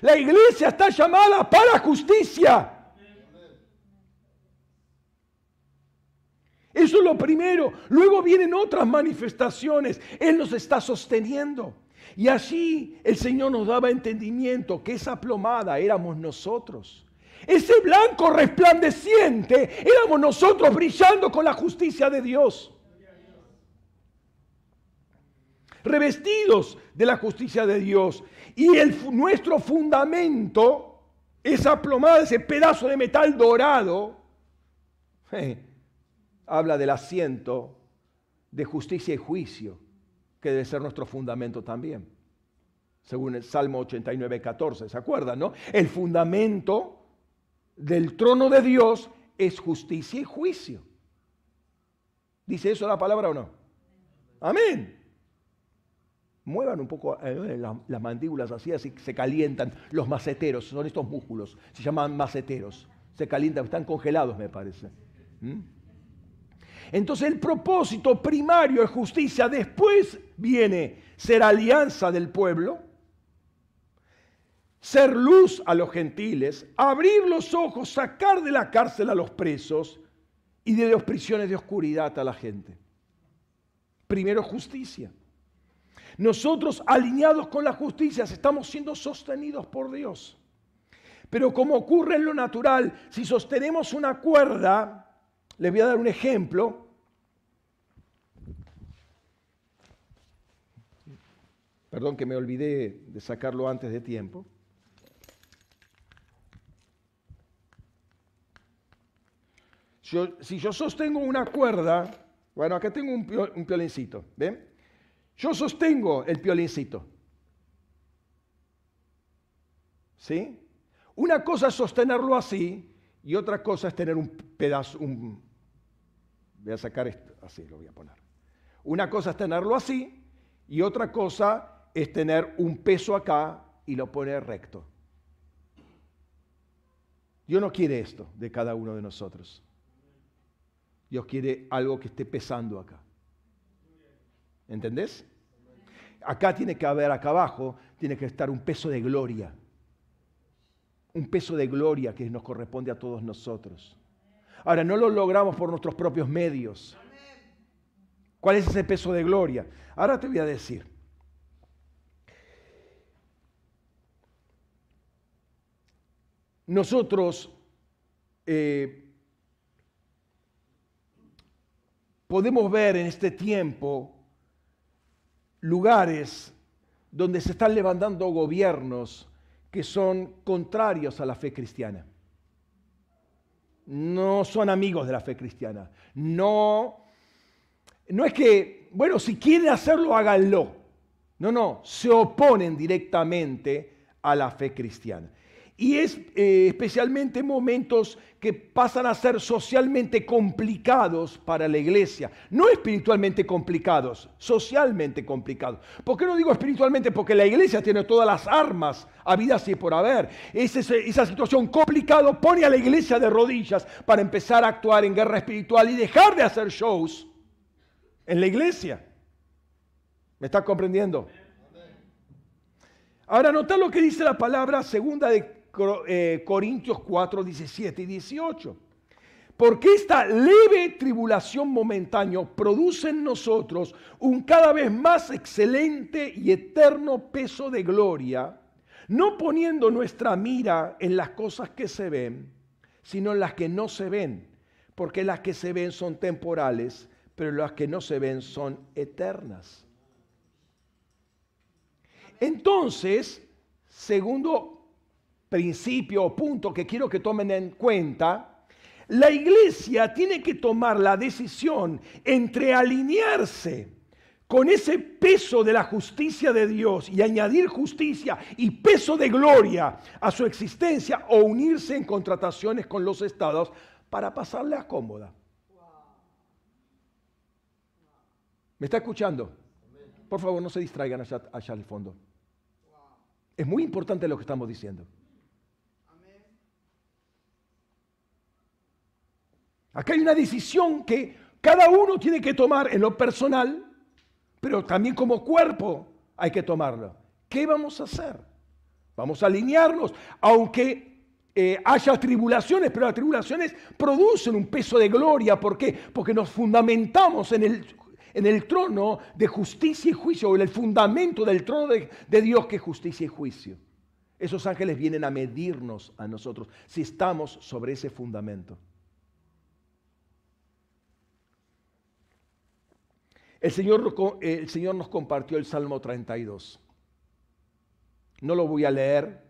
La iglesia está llamada para justicia. Eso es lo primero. Luego vienen otras manifestaciones. Él nos está sosteniendo. Y allí el Señor nos daba entendimiento que esa plomada éramos nosotros. Ese blanco resplandeciente éramos nosotros brillando con la justicia de Dios. Revestidos de la justicia de Dios. Y nuestro fundamento, esa plomada, ese pedazo de metal dorado, habla del asiento de justicia y juicio, que debe ser nuestro fundamento también. Según el Salmo 89:14, ¿se acuerdan, no? El fundamento del trono de Dios es justicia y juicio. ¿Dice eso la palabra o no? Amén. Muevan un poco las mandíbulas así se calientan los maceteros, son estos músculos, se llaman maceteros. Se calientan, están congelados, me parece. Entonces el propósito primario es justicia. Después viene ser alianza del pueblo, ser luz a los gentiles, abrir los ojos, sacar de la cárcel a los presos y de las prisiones de oscuridad a la gente. Primero justicia. Nosotros, alineados con la justicia, estamos siendo sostenidos por Dios. Pero como ocurre en lo natural, si sostenemos una cuerda, les voy a dar un ejemplo. Perdón que me olvidé de sacarlo antes de tiempo. Si yo sostengo una cuerda, bueno, acá tengo un piolincito, ¿ven? Yo sostengo el piolincito. ¿Sí? Una cosa es sostenerlo así y otra cosa es tener un pedazo, voy a sacar esto, así lo voy a poner. Una cosa es tenerlo así y otra cosa es tener un peso acá y lo poner recto. Dios no quiere esto de cada uno de nosotros. Dios quiere algo que esté pesando acá. ¿Entendés? Acá tiene que haber, acá abajo, tiene que estar un peso de gloria. Un peso de gloria que nos corresponde a todos nosotros. Ahora, no lo logramos por nuestros propios medios. ¿Cuál es ese peso de gloria? Ahora te voy a decir. Nosotros podemos ver en este tiempo lugares donde se están levantando gobiernos que son contrarios a la fe cristiana. No son amigos de la fe cristiana. No es que, bueno, si quieren hacerlo, háganlo. No, se oponen directamente a la fe cristiana. Y es especialmente momentos que pasan a ser socialmente complicados para la iglesia. No espiritualmente complicados, socialmente complicados. ¿Por qué no digo espiritualmente? Porque la iglesia tiene todas las armas habidas y por haber. Esa situación complicada pone a la iglesia de rodillas para empezar a actuar en guerra espiritual y dejar de hacer shows en la iglesia. ¿Me está comprendiendo? Ahora, nota lo que dice la palabra segunda de Corintios 4, 17 y 18. Porque esta leve tribulación momentánea produce en nosotros un cada vez más excelente y eterno peso de gloria, no poniendo nuestra mira en las cosas que se ven, sino en las que no se ven, porque las que se ven son temporales, pero las que no se ven son eternas. Entonces, segundo principio o punto que quiero que tomen en cuenta, la iglesia tiene que tomar la decisión entre alinearse con ese peso de la justicia de Dios y añadir justicia y peso de gloria a su existencia, o unirse en contrataciones con los estados para pasarle a cómoda. ¿Me está escuchando? Por favor, no se distraigan allá al fondo. Es muy importante lo que estamos diciendo. Acá hay una decisión que cada uno tiene que tomar en lo personal, pero también como cuerpo hay que tomarlo. ¿Qué vamos a hacer? Vamos a alinearnos, aunque haya tribulaciones, pero las tribulaciones producen un peso de gloria. ¿Por qué? Porque nos fundamentamos en el trono de justicia y juicio, o en el fundamento del trono de Dios, que es justicia y juicio. Esos ángeles vienen a medirnos a nosotros si estamos sobre ese fundamento. El Señor nos compartió el Salmo 32. No lo voy a leer,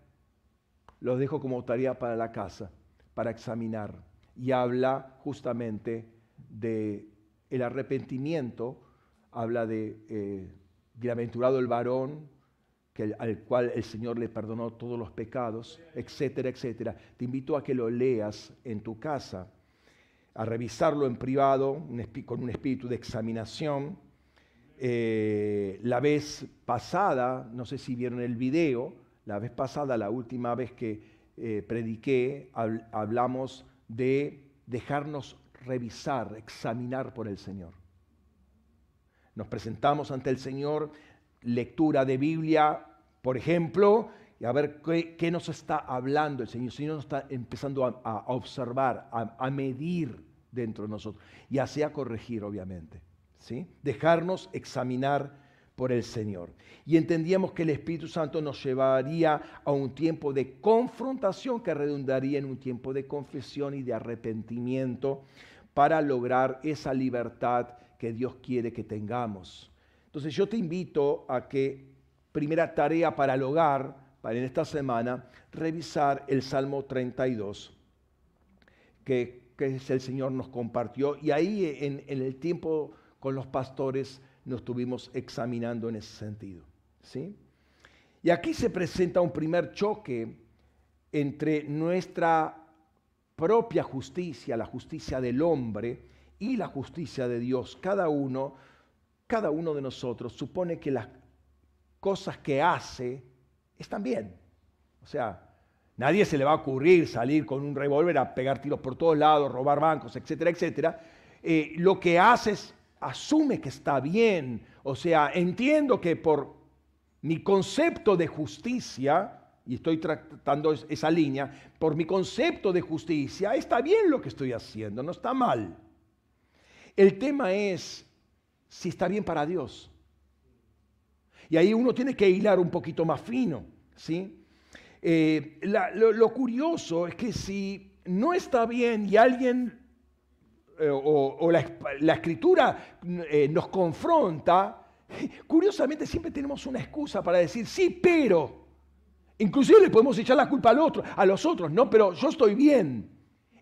lo dejo como tarea para la casa, para examinar. Y habla justamente de el arrepentimiento, habla de bienaventurado el varón al cual el Señor le perdonó todos los pecados, etcétera, etcétera. Te invito a que lo leas en tu casa, a revisarlo en privado, con un espíritu de examinación. La vez pasada, no sé si vieron el video, la vez pasada, la última vez que prediqué, hablamos de dejarnos revisar, examinar por el Señor. Nos presentamos ante el Señor, lectura de Biblia, por ejemplo, y a ver qué nos está hablando el Señor. El Señor nos está empezando a observar, a medir dentro de nosotros, y así a corregir, obviamente, ¿sí? Dejarnos examinar por el Señor. Y entendíamos que el Espíritu Santo nos llevaría a un tiempo de confrontación que redundaría en un tiempo de confesión y de arrepentimiento para lograr esa libertad que Dios quiere que tengamos. Entonces yo te invito a que, primera tarea para el hogar, para en esta semana, revisar el Salmo 32, que el Señor nos compartió. Y ahí en el tiempo con los pastores nos estuvimos examinando en ese sentido, ¿sí? Y aquí se presenta un primer choque entre nuestra propia justicia, la justicia del hombre, y la justicia de Dios. Cada uno de nosotros supone que las cosas que hace están bien. O sea, nadie se le va a ocurrir salir con un revólver a pegar tiros por todos lados, robar bancos, etcétera, etcétera. Lo que haces asume que está bien. O sea, entiendo que por mi concepto de justicia, y estoy tratando esa línea, por mi concepto de justicia, está bien lo que estoy haciendo, no está mal. El tema es si está bien para Dios. Y ahí uno tiene que hilar un poquito más fino, ¿sí? Lo curioso es que si no está bien y alguien o la Escritura nos confronta, curiosamente siempre tenemos una excusa para decir sí, pero. Inclusive le podemos echar la culpa a los otros, no, pero yo estoy bien.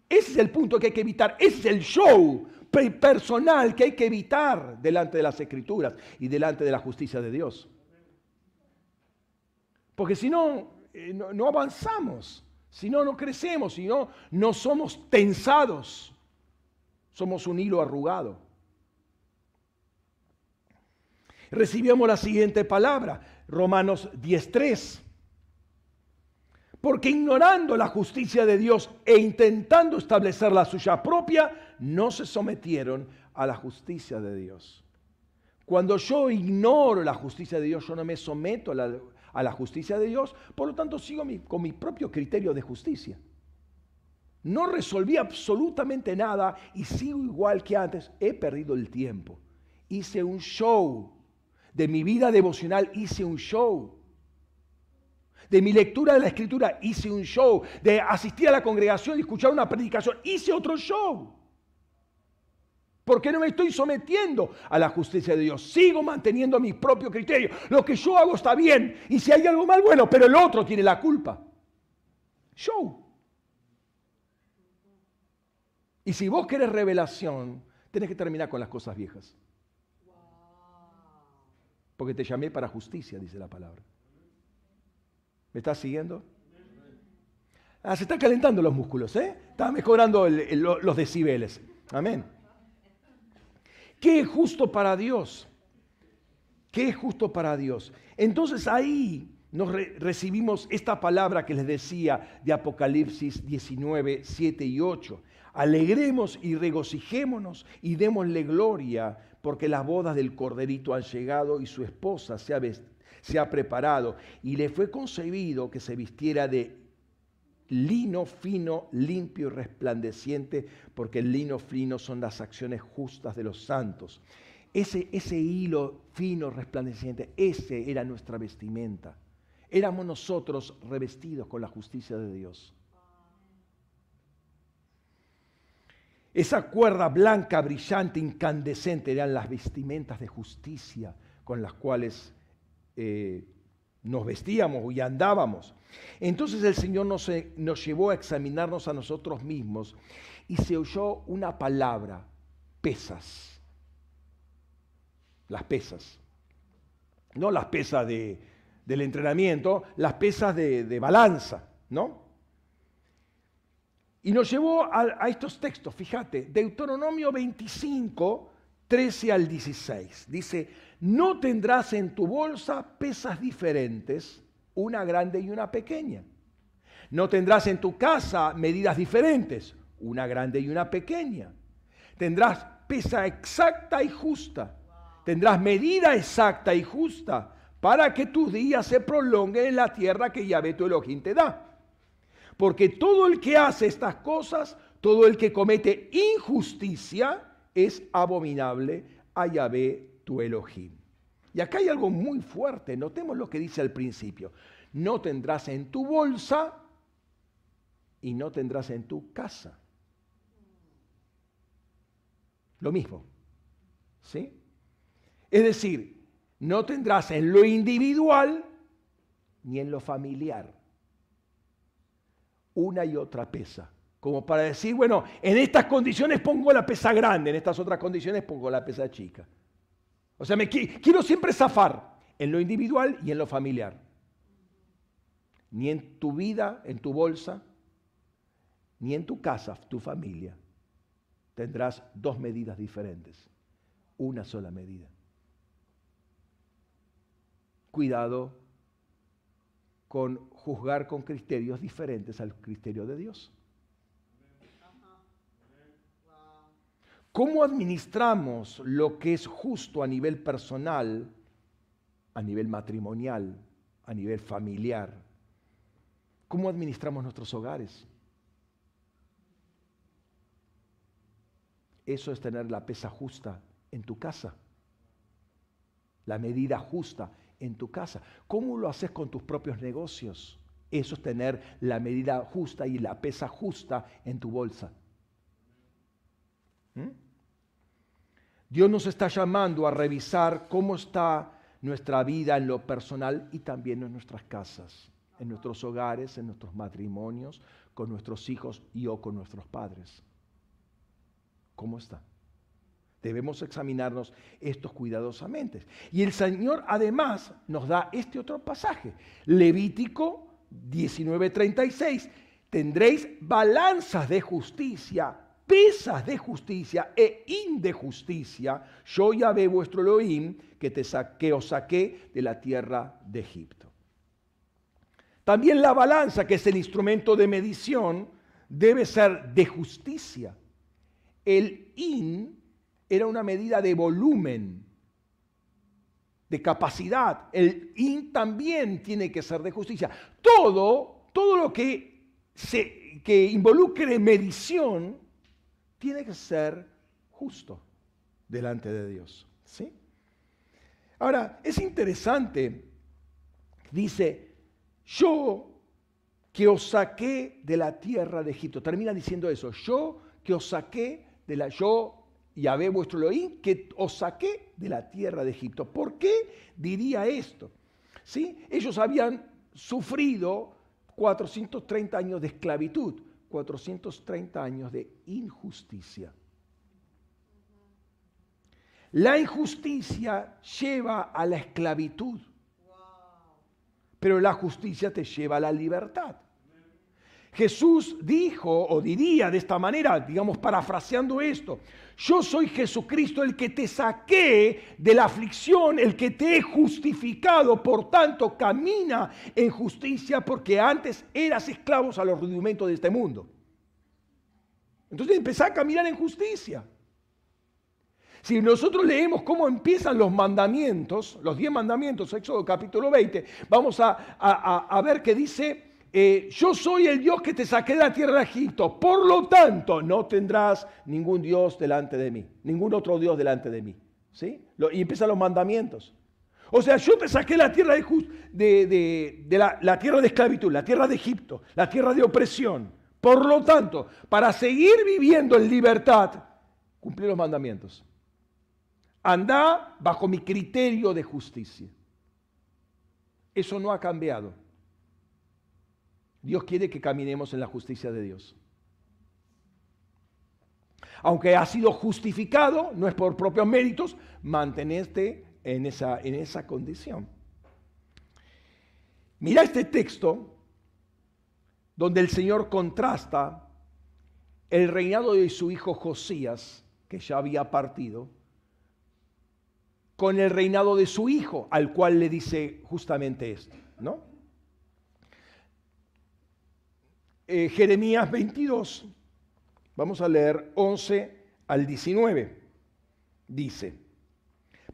Ese es el punto que hay que evitar. Ese es el show personal que hay que evitar delante de las Escrituras y delante de la justicia de Dios. Porque si no, no avanzamos. Si no, no crecemos, si no, no somos tensados. Somos un hilo arrugado. Recibimos la siguiente palabra, Romanos 10:3. Porque ignorando la justicia de Dios e intentando establecer la suya propia, no se sometieron a la justicia de Dios. Cuando yo ignoro la justicia de Dios, yo no me someto a la justicia de Dios, por lo tanto sigo con mi propio criterio de justicia. No resolví absolutamente nada y sigo igual que antes. He perdido el tiempo. Hice un show. De mi vida devocional hice un show. De mi lectura de la Escritura hice un show. De asistir a la congregación y escuchar una predicación hice otro show. Porque no me estoy sometiendo a la justicia de Dios. Sigo manteniendo mi propio criterio. Lo que yo hago está bien. Y si hay algo mal, bueno, pero el otro tiene la culpa. Show. Y si vos querés revelación, tenés que terminar con las cosas viejas. Porque te llamé para justicia, dice la palabra. ¿Me estás siguiendo? Se están calentando los músculos, ¿eh? Está mejorando los decibeles. Amén. ¿Qué es justo para Dios? ¿Qué es justo para Dios? Entonces ahí recibimos esta palabra que les decía de Apocalipsis 19, 7 y 8. Alegremos y regocijémonos y démosle gloria, porque las bodas del Corderito han llegado y su esposa se ha preparado. Y le fue concebido que se vistiera de lino fino, limpio y resplandeciente, porque el lino fino son las acciones justas de los santos. Ese hilo fino, resplandeciente, ese era nuestra vestimenta. Éramos nosotros revestidos con la justicia de Dios. Esa cuerda blanca, brillante, incandescente eran las vestimentas de justicia con las cuales nos vestíamos y andábamos. Entonces el Señor nos llevó a examinarnos a nosotros mismos y se oyó una palabra, pesas. Las pesas. No las pesas del entrenamiento, las pesas de balanza, ¿no? Y nos llevó a estos textos, fíjate, Deuteronomio 25, 13 al 16. Dice, no tendrás en tu bolsa pesas diferentes, una grande y una pequeña. No tendrás en tu casa medidas diferentes, una grande y una pequeña. Tendrás pesa exacta y justa. Tendrás medida exacta y justa para que tus días se prolonguen en la tierra que Yahvé tu Elohim te da. Porque todo el que hace estas cosas, todo el que comete injusticia, es abominable a Yahvé tu Elohim. Y acá hay algo muy fuerte, notemos lo que dice al principio. No tendrás en tu bolsa y no tendrás en tu casa. Lo mismo, ¿sí? Es decir, no tendrás en lo individual ni en lo familiar una y otra pesa. Como para decir, bueno, en estas condiciones pongo la pesa grande, en estas otras condiciones pongo la pesa chica. O sea, quiero siempre zafar en lo individual y en lo familiar. Ni en tu vida, en tu bolsa, ni en tu casa, tu familia, tendrás dos medidas diferentes. Una sola medida. Cuidado con juzgar con criterios diferentes al criterio de Dios. ¿Cómo administramos lo que es justo a nivel personal, a nivel matrimonial, a nivel familiar? ¿Cómo administramos nuestros hogares? Eso es tener la pesa justa en tu casa, la medida justa en tu casa. ¿Cómo lo haces con tus propios negocios? Eso es tener la medida justa y la pesa justa en tu bolsa. Dios nos está llamando a revisar cómo está nuestra vida en lo personal y también en nuestras casas, en nuestros hogares, en nuestros matrimonios, con nuestros hijos y o con nuestros padres. ¿Cómo está? Debemos examinarnos estos cuidadosamente. Y el Señor además nos da este otro pasaje, Levítico 19:36. tendréis balanzas de justicia, pesas de justicia e de justicia. Yo Yahvé vuestro Elohim, que os saqué de la tierra de Egipto. También la balanza, que es el instrumento de medición, debe ser de justicia. El era una medida de volumen, de capacidad. El también tiene que ser de justicia. Todo lo que involucre medición tiene que ser justo delante de Dios. ¿Sí? Ahora, es interesante, dice, yo que os saqué de la tierra de Egipto. Termina diciendo eso, yo que os saqué de la... Yahvé vuestro Elohim, que os saqué de la tierra de Egipto. ¿Por qué diría esto? ¿Sí? Ellos habían sufrido 430 años de esclavitud, 430 años de injusticia. La injusticia lleva a la esclavitud, pero la justicia te lleva a la libertad. Jesús dijo o diría de esta manera, digamos parafraseando esto, yo soy Jesucristo el que te saqué de la aflicción, el que te he justificado, por tanto camina en justicia porque antes eras esclavos a los rudimentos de este mundo. Entonces empezá a caminar en justicia. Si nosotros leemos cómo empiezan los mandamientos, los 10 mandamientos, Éxodo capítulo 20, vamos a ver que dice... yo soy el Dios que te saqué de la tierra de Egipto, por lo tanto no tendrás ningún Dios delante de mí, ningún otro Dios delante de mí. ¿Sí? Y empiezan los mandamientos. O sea, yo te saqué de la tierra la tierra de esclavitud, la tierra de Egipto, la tierra de opresión. Por lo tanto, para seguir viviendo en libertad, cumplí los mandamientos. Andá bajo mi criterio de justicia. Eso no ha cambiado. Dios quiere que caminemos en la justicia de Dios. Aunque ha sido justificado, no es por propios méritos, mantenerte en esa condición. Mira este texto donde el Señor contrasta el reinado de su hijo Josías, que ya había partido, con el reinado de su hijo, al cual le dice justamente esto, ¿no? Jeremías 22, vamos a leer 11 al 19, dice,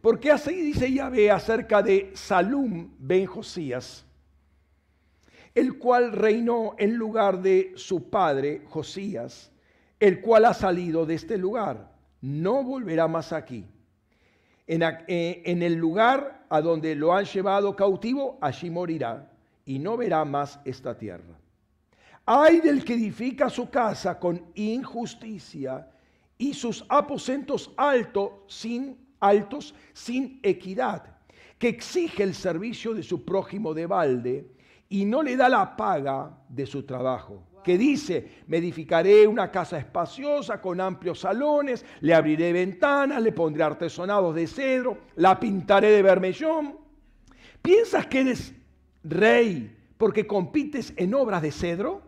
porque así dice Yahvé acerca de Salum ben Josías, el cual reinó en lugar de su padre Josías, el cual ha salido de este lugar, no volverá más aquí. En el lugar a donde lo han llevado cautivo, allí morirá y no verá más esta tierra. Ay del que edifica su casa con injusticia y sus aposentos altos sin equidad, que exige el servicio de su prójimo de balde y no le da la paga de su trabajo. Que dice, me edificaré una casa espaciosa con amplios salones, le abriré ventanas, le pondré artesonados de cedro, la pintaré de bermellón. ¿Piensas que eres rey porque compites en obras de cedro?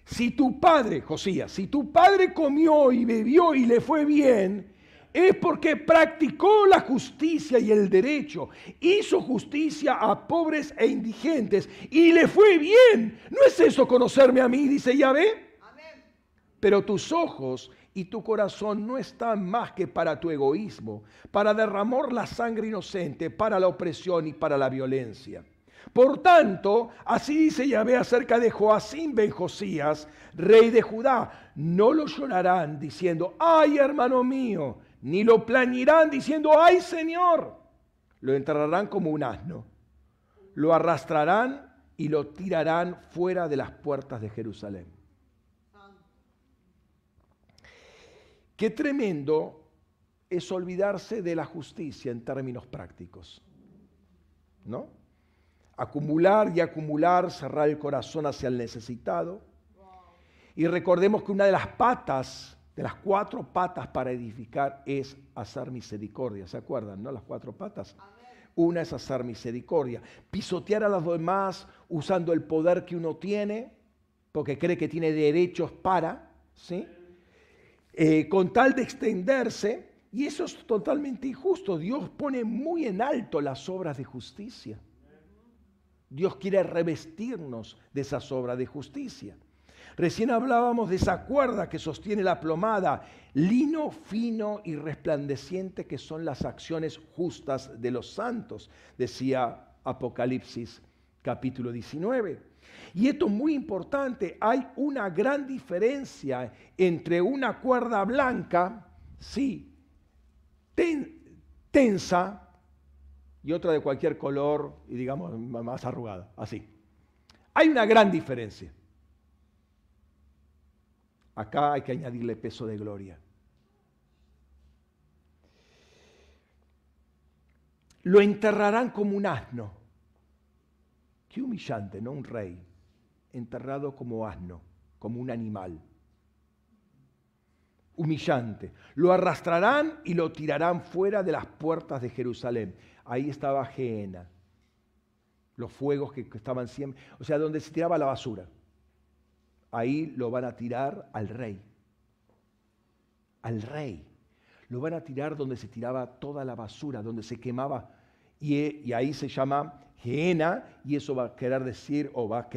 Si tu padre, Josías, si tu padre comió y bebió y le fue bien, es porque practicó la justicia y el derecho, hizo justicia a pobres e indigentes y le fue bien. ¿No es eso conocerme a mí, dice Yahvé? Amén. Pero tus ojos y tu corazón no están más que para tu egoísmo, para derramar la sangre inocente, para la opresión y para la violencia. Por tanto, así dice Yahvé acerca de Joacim ben Josías, rey de Judá, no lo llorarán diciendo, ay hermano mío, ni lo plañirán diciendo, ay Señor. Lo enterrarán como un asno, lo arrastrarán y lo tirarán fuera de las puertas de Jerusalén. Qué tremendo es olvidarse de la justicia en términos prácticos, ¿no? Acumular y acumular, cerrar el corazón hacia el necesitado. Y recordemos que una de las patas, de las 4 patas para edificar, es hacer misericordia. ¿Se acuerdan, no? Las 4 patas. Una es hacer misericordia. Pisotear a los demás usando el poder que uno tiene porque cree que tiene derechos para, ¿sí? Con tal de extenderse, y eso es totalmente injusto. Dios pone muy en alto las obras de justicia. Dios quiere revestirnos de esas obras de justicia. Recién hablábamos de esa cuerda que sostiene la plomada, lino fino y resplandeciente que son las acciones justas de los santos, decía Apocalipsis capítulo 19. Y esto es muy importante, hay una gran diferencia entre una cuerda blanca, sí, tensa, y otra de cualquier color y digamos más arrugada, así. Hay una gran diferencia. Acá hay que añadirle peso de gloria. Lo enterrarán como un asno. Qué humillante, ¿no? Un rey enterrado como asno, como un animal. Humillante. Lo arrastrarán y lo tirarán fuera de las puertas de Jerusalén. Ahí estaba Gehenna. Los fuegos que estaban siempre, o sea, donde se tiraba la basura. Ahí lo van a tirar al rey. Al rey. Lo van a tirar donde se tiraba toda la basura, donde se quemaba. Y ahí se llama Gehenna, y eso va a querer decir, o va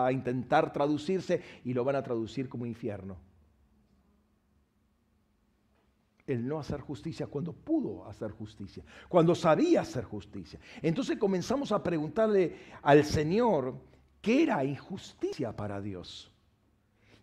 a intentar traducirse, y lo van a traducir como infierno. El no hacer justicia cuando pudo hacer justicia, cuando sabía hacer justicia. Entonces comenzamos a preguntarle al Señor qué era injusticia para Dios.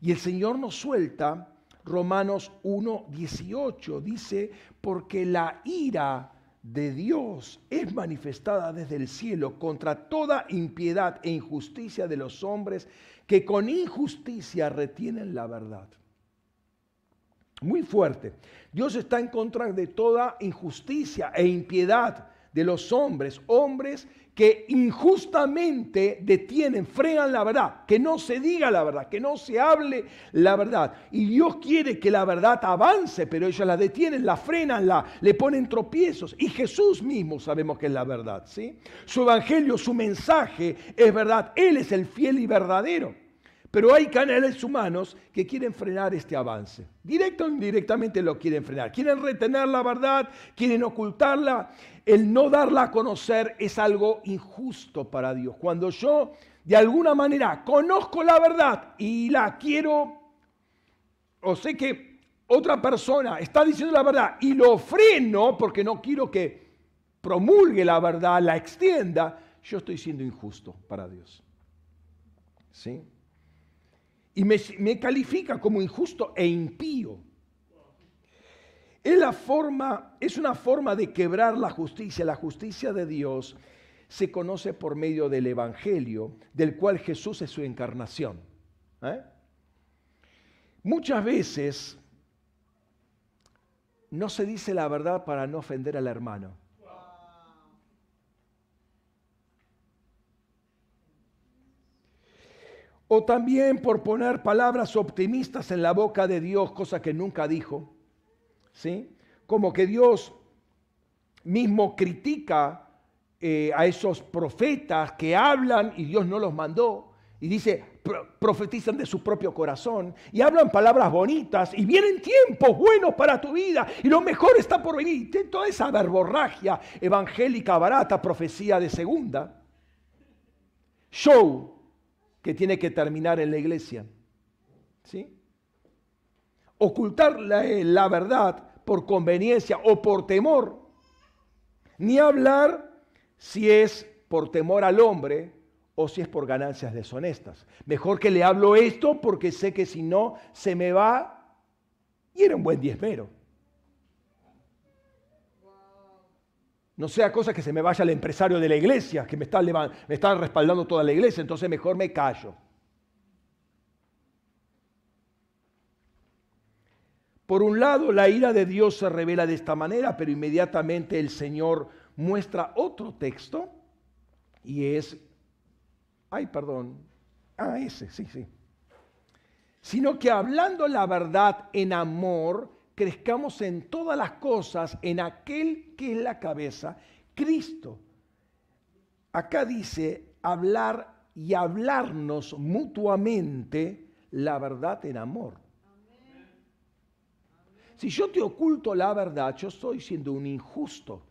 Y el Señor nos suelta Romanos 1:18, dice, porque la ira de Dios es manifestada desde el cielo contra toda impiedad e injusticia de los hombres que con injusticia retienen la verdad. Muy fuerte. Dios está en contra de toda injusticia e impiedad de los hombres que injustamente detienen, frenan la verdad, que no se diga la verdad, que no se hable la verdad. Y Dios quiere que la verdad avance, pero ellos la detienen, la frenan, le ponen tropiezos. Y Jesús mismo sabemos que es la verdad, ¿sí? Su evangelio, su mensaje es verdad. Él es el fiel y verdadero. Pero hay canales humanos que quieren frenar este avance. Directo o indirectamente lo quieren frenar. Quieren retener la verdad, quieren ocultarla. El no darla a conocer es algo injusto para Dios. Cuando yo de alguna manera conozco la verdad y la quiero, o sé que otra persona está diciendo la verdad y lo freno porque no quiero que promulgue la verdad, la extienda, yo estoy siendo injusto para Dios. ¿Sí? Y me califica como injusto e impío. Es una forma de quebrar la justicia. La justicia de Dios se conoce por medio del Evangelio, del cual Jesús es su encarnación. Muchas veces no se dice la verdad para no ofender al hermano. O también por poner palabras optimistas en la boca de Dios, cosa que nunca dijo, ¿sí? Como que Dios mismo critica a esos profetas que hablan y Dios no los mandó. Y dice, profetizan de su propio corazón y hablan palabras bonitas y vienen tiempos buenos para tu vida y lo mejor está por venir. Toda esa verborragia evangélica barata, profecía de segunda, show, que tiene que terminar en la iglesia. ¿Sí? Ocultar la verdad por conveniencia o por temor, ni hablar si es por temor al hombre o si es por ganancias deshonestas. Mejor que le hablo esto porque sé que si no se me va, y era un buen diezmero. No sea cosa que se me vaya el empresario de la iglesia, que me está respaldando toda la iglesia, entonces mejor me callo. Por un lado, la ira de Dios se revela de esta manera, pero inmediatamente el Señor muestra otro texto, y es, sí. Sino que hablando la verdad en amor, crezcamos en todas las cosas en aquel que es la cabeza, Cristo. Acá dice hablar y hablarnos mutuamente la verdad en amor. Si yo te oculto la verdad, yo estoy siendo un injusto.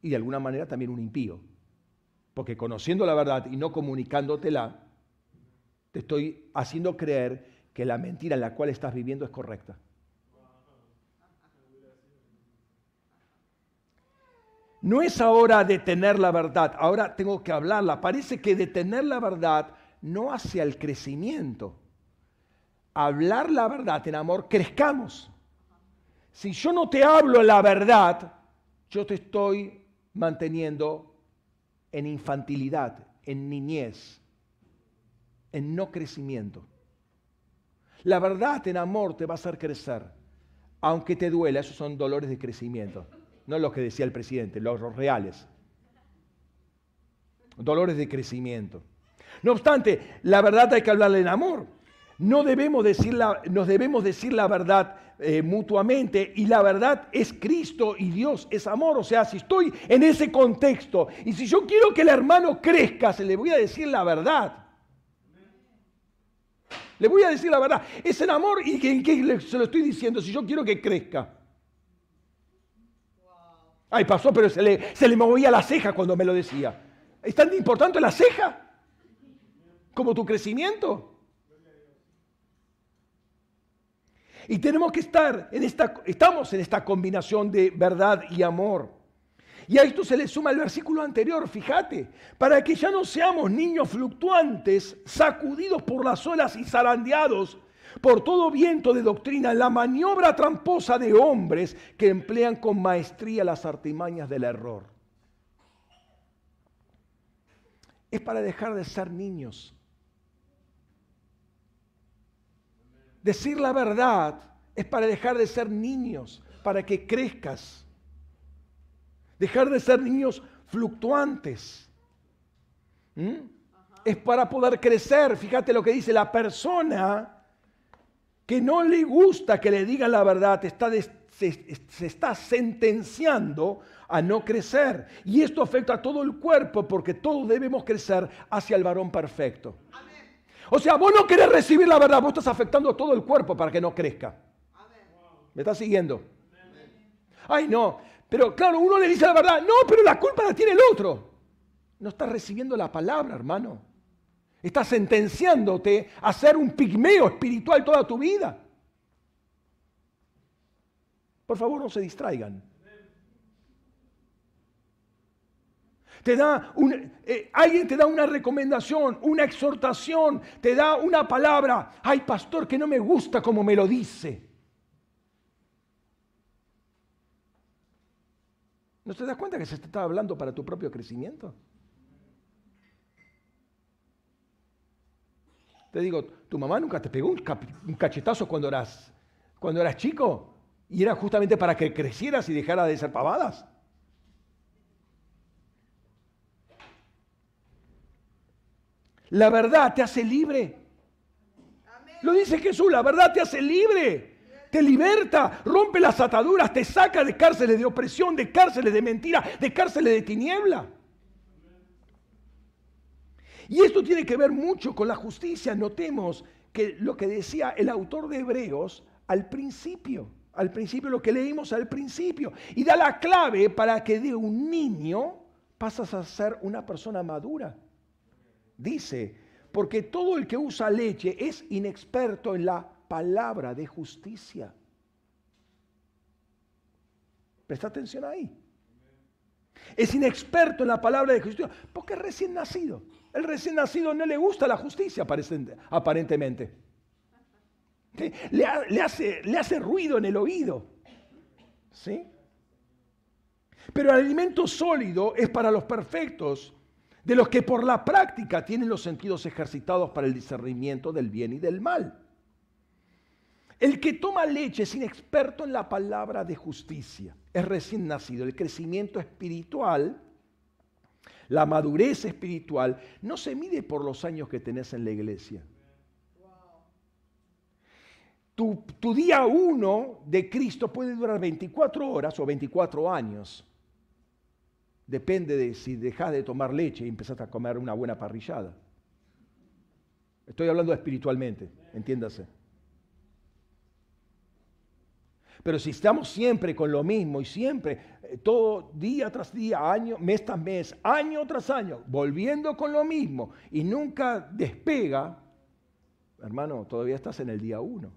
Y de alguna manera también un impío. Porque conociendo la verdad y no comunicándotela, te estoy haciendo creer que la mentira en la cual estás viviendo es correcta. No es ahora detener la verdad, ahora tengo que hablarla. Parece que detener la verdad no hace al crecimiento. Hablar la verdad en amor, crezcamos. Si yo no te hablo la verdad, yo te estoy manteniendo en infantilidad, en niñez, en no crecimiento. La verdad en amor te va a hacer crecer, aunque te duela. Esos son dolores de crecimiento, no los que decía el presidente, los reales. Dolores de crecimiento. No obstante, la verdad hay que hablarla en amor. Nos debemos decir la verdad mutuamente, y la verdad es Cristo y Dios es amor. O sea, si estoy en ese contexto y si yo quiero que el hermano crezca, se le voy a decir la verdad. Le voy a decir la verdad. Es el amor. ¿Y qué se lo estoy diciendo? Si yo quiero que crezca. Ay, pasó, pero se le movía la ceja cuando me lo decía. ¿Es tan importante la ceja como tu crecimiento? Y tenemos que estamos en esta combinación de verdad y amor. Y a esto se le suma el versículo anterior, fíjate, para que ya no seamos niños fluctuantes, sacudidos por las olas y zarandeados por todo viento de doctrina, la maniobra tramposa de hombres que emplean con maestría las artimañas del error. Es para dejar de ser niños. Decir la verdad es para dejar de ser niños, para que crezcas. Dejar de ser niños fluctuantes. Es para poder crecer. Fíjate lo que dice: la persona que no le gusta que le digan la verdad se está sentenciando a no crecer. Y esto afecta a todo el cuerpo, porque todos debemos crecer hacia el varón perfecto. O sea, vos no querés recibir la verdad, vos estás afectando a todo el cuerpo para que no crezca. ¿Me estás siguiendo? Ay, no, pero claro, uno le dice la verdad, no, pero la culpa la tiene el otro. No estás recibiendo la palabra, hermano. Estás sentenciándote a ser un pigmeo espiritual toda tu vida. Por favor, no se distraigan. Alguien te da una recomendación, una exhortación, te da una palabra. Ay, pastor, que no me gusta como me lo dice. ¿No te das cuenta que se te está hablando para tu propio crecimiento? Te digo, ¿tu mamá nunca te pegó un cachetazo cuando eras chico? Y era justamente para que crecieras y dejaras de ser pavadas. La verdad te hace libre. Amén. Lo dice Jesús, la verdad te hace libre. Te liberta, rompe las ataduras, te saca de cárceles de opresión, de cárceles de mentira, de cárceles de tiniebla. Y esto tiene que ver mucho con la justicia. Notemos que lo que decía el autor de Hebreos al principio lo que leímos al principio, y da la clave para que de un niño pasas a ser una persona madura. Dice, porque todo el que usa leche es inexperto en la palabra de justicia. Presta atención ahí. Es inexperto en la palabra de justicia porque es recién nacido. El recién nacido no le gusta la justicia, aparentemente. ¿Sí? Le hace ruido en el oído. ¿Sí? Pero el alimento sólido es para los perfectos, de los que por la práctica tienen los sentidos ejercitados para el discernimiento del bien y del mal. El que toma leche es inexperto en la palabra de justicia, es recién nacido. El crecimiento espiritual, la madurez espiritual, no se mide por los años que tenés en la iglesia. Tu día 1 de Cristo puede durar 24 horas o 24 años. depende de si dejás de tomar leche y empezás a comer una buena parrillada. Estoy hablando espiritualmente, entiéndase. Pero si estamos siempre con lo mismo y siempre, todo día tras día, año, mes tras mes, año tras año, volviendo con lo mismo y nunca despega, hermano, todavía estás en el día 1.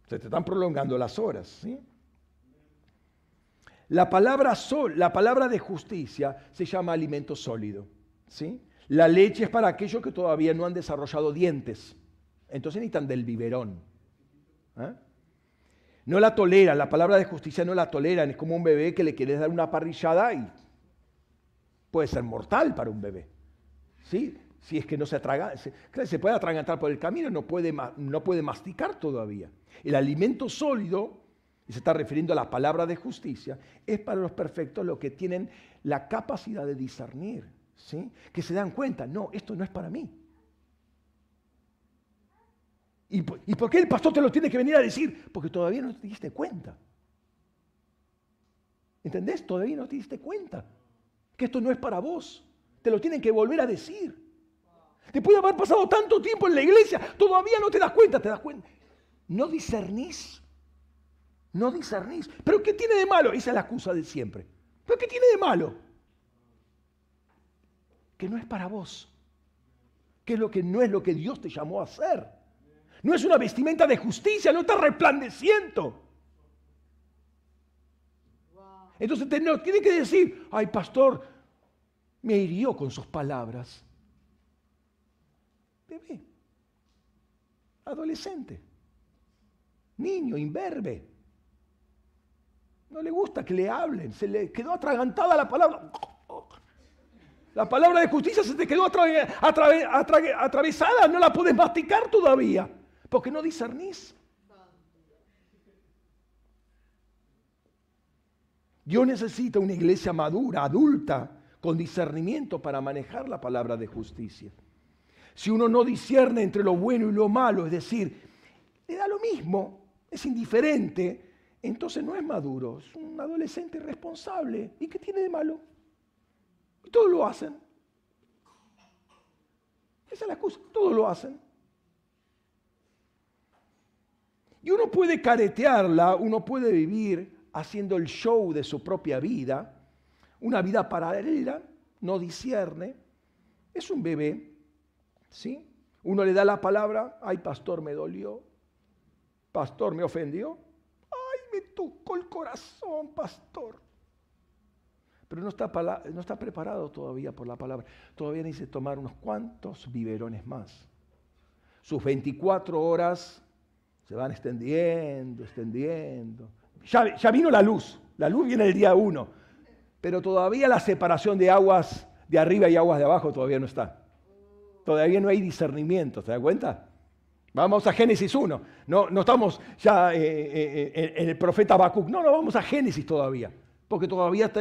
Se te están prolongando las horas, ¿sí? La palabra de justicia se llama alimento sólido, ¿sí? La leche es para aquellos que todavía no han desarrollado dientes. Entonces necesitan del biberón. No la toleran, la palabra de justicia no la toleran. Es como un bebé que le quieres dar una parrillada y puede ser mortal para un bebé. ¿Sí? Si es que no se atraga, se puede atragantar por el camino, no puede masticar todavía. El alimento sólido, y se está refiriendo a la palabra de justicia, es para los perfectos los que tienen la capacidad de discernir, ¿sí? Que se dan cuenta, no, esto no es para mí. ¿Y por qué el pastor te lo tiene que venir a decir? Porque todavía no te diste cuenta. ¿Entendés? Todavía no te diste cuenta que esto no es para vos. Te lo tienen que volver a decir. Te puede haber pasado tanto tiempo en la iglesia, todavía no te das cuenta, No discernís. No discernís. ¿Pero qué tiene de malo? Esa es la excusa de siempre. ¿Pero qué tiene de malo? Que no es para vos. Que no es lo que Dios te llamó a hacer. No es una vestimenta de justicia, no está resplandeciendo. Entonces tiene que decir, ay pastor, me hirió con sus palabras. Bebé, adolescente, niño, imberbe. No le gusta que le hablen, se le quedó atragantada la palabra. La palabra de justicia se te quedó atravesada, no la puedes masticar todavía, porque no discernís. Dios necesita una iglesia madura, adulta, con discernimiento para manejar la palabra de justicia. Si uno no discierne entre lo bueno y lo malo, es decir, le da lo mismo, es indiferente, entonces no es maduro, es un adolescente irresponsable. ¿Y qué tiene de malo? Y todos lo hacen. Esa es la excusa, todos lo hacen. Y uno puede caretearla, uno puede vivir haciendo el show de su propia vida, una vida paralela, no discierne, es un bebé, ¿sí? Uno le da la palabra, ay pastor me dolió, pastor me ofendió, ay me tocó el corazón pastor. Pero no está preparado todavía por la palabra, todavía necesita tomar unos cuantos biberones más. Sus 24 horas se van extendiendo. Ya vino la luz viene el día 1, pero todavía la separación de aguas de arriba y aguas de abajo todavía no está. Todavía no hay discernimiento, ¿te das cuenta? Vamos a Génesis 1, no estamos ya en el profeta Habacuc, no, vamos a Génesis todavía, porque todavía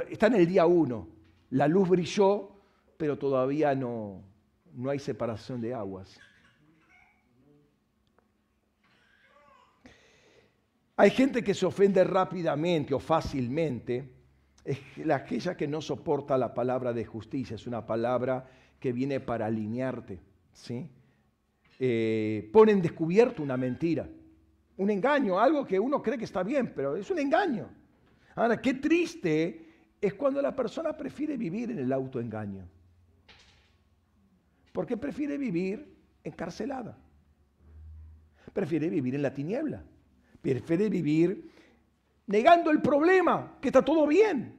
está en el día 1. La luz brilló, pero todavía no hay separación de aguas. Hay gente que se ofende rápidamente o fácilmente, es aquella que no soporta la palabra de justicia, es una palabra que viene para alinearte, ¿sí? Pone en descubierto una mentira, un engaño, algo que uno cree que está bien, pero es un engaño. Ahora, qué triste es cuando la persona prefiere vivir en el autoengaño, porque prefiere vivir encarcelada, prefiere vivir en la tiniebla. Prefiere vivir negando el problema, que está todo bien.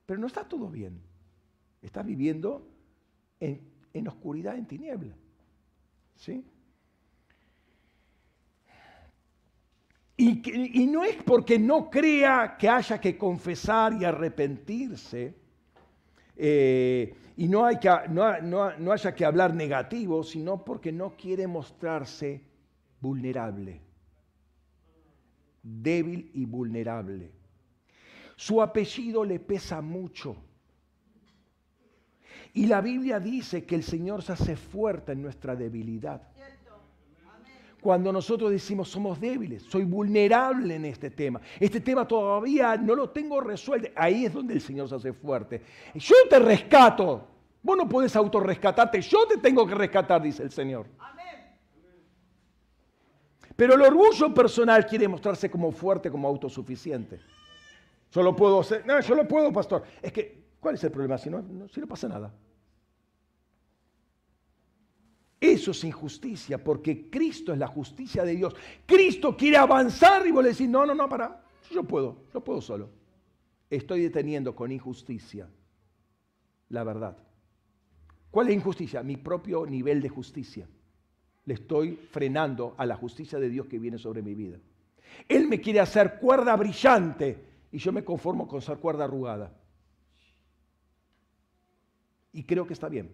Pero no está todo bien. Está viviendo en oscuridad, en tiniebla. ¿Sí? Y no es porque no crea que haya que confesar y arrepentirse, y no haya que hablar negativo, sino porque no quiere mostrarse vulnerable. Débil y vulnerable. Su apellido le pesa mucho. Y la Biblia dice que el Señor se hace fuerte en nuestra debilidad. cuando nosotros decimos somos débiles, soy vulnerable en este tema. Este tema todavía no lo tengo resuelto. Ahí es donde el Señor se hace fuerte. Yo te rescato. Vos no podés autorrescatarte, yo te tengo que rescatar, dice el Señor. Pero el orgullo personal quiere mostrarse como fuerte, como autosuficiente. Yo lo puedo hacer. No, yo lo puedo, pastor. Es que, ¿cuál es el problema? Si no pasa nada. Eso es injusticia, porque Cristo es la justicia de Dios. Cristo quiere avanzar y vos le decís, no, para. Yo puedo solo. Estoy deteniendo con injusticia la verdad. ¿Cuál es injusticia? Mi propio nivel de justicia. Le estoy frenando a la justicia de Dios que viene sobre mi vida. Él me quiere hacer cuerda brillante y yo me conformo con ser cuerda arrugada. Y creo que está bien.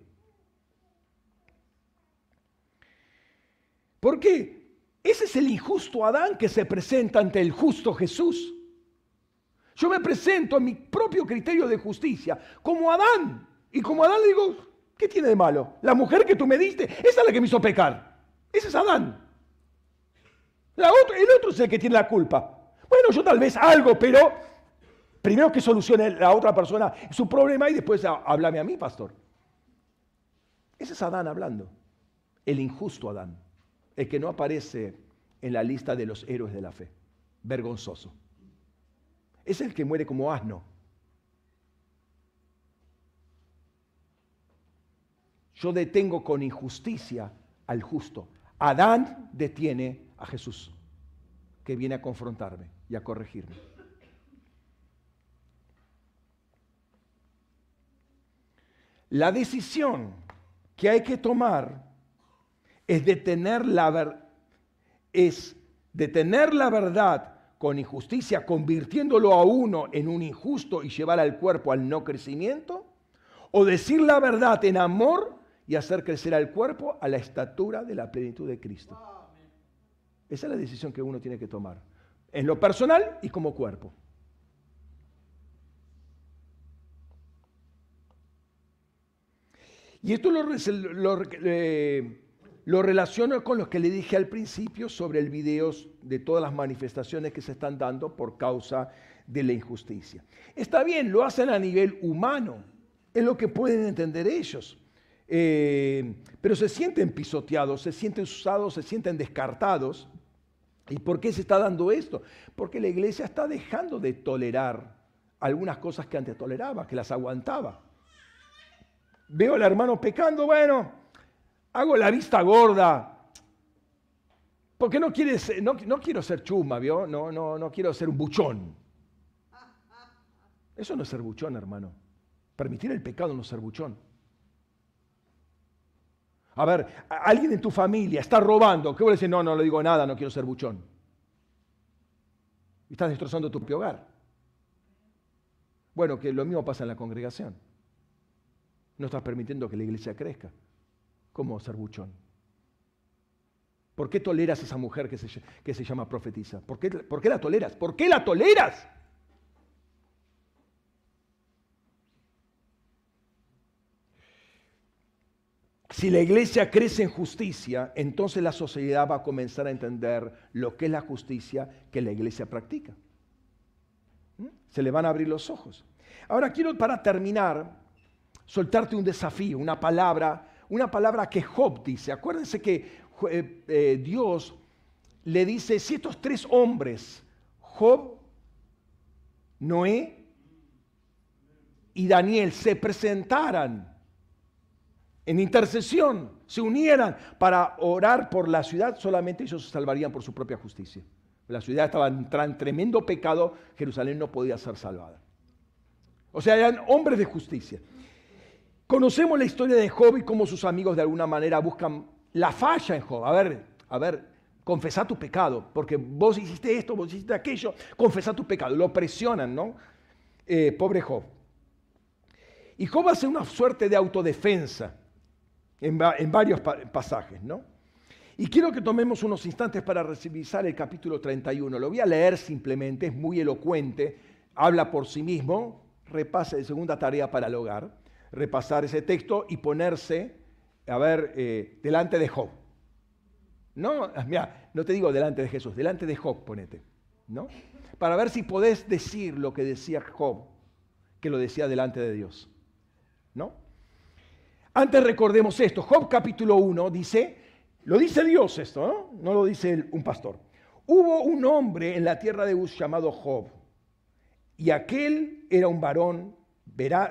¿Por qué? Ese es el injusto Adán que se presenta ante el justo Jesús. Yo me presento a mi propio criterio de justicia como Adán. Y como Adán le digo, ¿qué tiene de malo? La mujer que tú me diste, esa es la que me hizo pecar. Ese es Adán. El otro es el que tiene la culpa. Bueno, yo tal vez algo, pero primero que solucione la otra persona su problema y después háblame a mí, pastor. Ese es Adán hablando. El injusto Adán. El que no aparece en la lista de los héroes de la fe. Vergonzoso. Es el que muere como asno. Yo detengo con injusticia al justo. Adán detiene a Jesús, que viene a confrontarme y a corregirme. La decisión que hay que tomar es detener la verdad con injusticia, convirtiéndolo a uno en un injusto y llevar al cuerpo al no crecimiento, o decir la verdad en amor y hacer crecer al cuerpo a la estatura de la plenitud de Cristo. Esa es la decisión que uno tiene que tomar, en lo personal y como cuerpo. Y esto lo relaciono con lo que le dije al principio sobre el video de todas las manifestaciones que se están dando por causa de la injusticia. Está bien, lo hacen a nivel humano, es lo que pueden entender ellos. Pero se sienten pisoteados, se sienten usados, se sienten descartados. ¿Y por qué se está dando esto? Porque la iglesia está dejando de tolerar algunas cosas que antes toleraba, que las aguantaba. Veo al hermano pecando, bueno, hago la vista gorda, porque no quiero ser chusma, ¿vio? No quiero ser un buchón. Eso no es ser buchón, hermano. Permitir el pecado no es ser buchón. A ver, alguien en tu familia está robando. ¿Qué vos decís? No le digo nada, no quiero ser buchón. Y estás destrozando tu propio hogar. Bueno, que lo mismo pasa en la congregación. No estás permitiendo que la iglesia crezca. ¿Cómo ser buchón? ¿Por qué toleras a esa mujer que se llama profetisa? ¿Por qué la toleras? ¿Por qué la toleras? Si la iglesia crece en justicia, entonces la sociedad va a comenzar a entender lo que es la justicia que la iglesia practica. Se le van a abrir los ojos. Ahora quiero, para terminar, soltarte un desafío, una palabra que Job dice. Acuérdense que Dios le dice, si estos tres hombres, Job, Noé y Daniel, se presentaran en intercesión, se unieran para orar por la ciudad, solamente ellos se salvarían por su propia justicia. La ciudad estaba en tremendo pecado, Jerusalén no podía ser salvada. O sea, eran hombres de justicia. Conocemos la historia de Job y cómo sus amigos de alguna manera buscan la falla en Job. A ver, confesá tu pecado, porque vos hiciste esto, vos hiciste aquello, confesá tu pecado. Lo presionan, ¿no? Pobre Job. Y Job hace una suerte de autodefensa en varios pasajes, ¿no? Y quiero que tomemos unos instantes para revisar el capítulo 31. Lo voy a leer simplemente, es muy elocuente, habla por sí mismo. Repase, segunda tarea para el hogar, repasar ese texto y ponerse, delante de Job. No, mira, no te digo delante de Jesús, delante de Job ponete, ¿no? Para ver si podés decir lo que decía Job, que lo decía delante de Dios, ¿no? Antes recordemos esto, Job capítulo 1 dice, lo dice Dios esto, ¿no? No lo dice un pastor. Hubo un hombre en la tierra de Uz llamado Job, y aquel era un varón,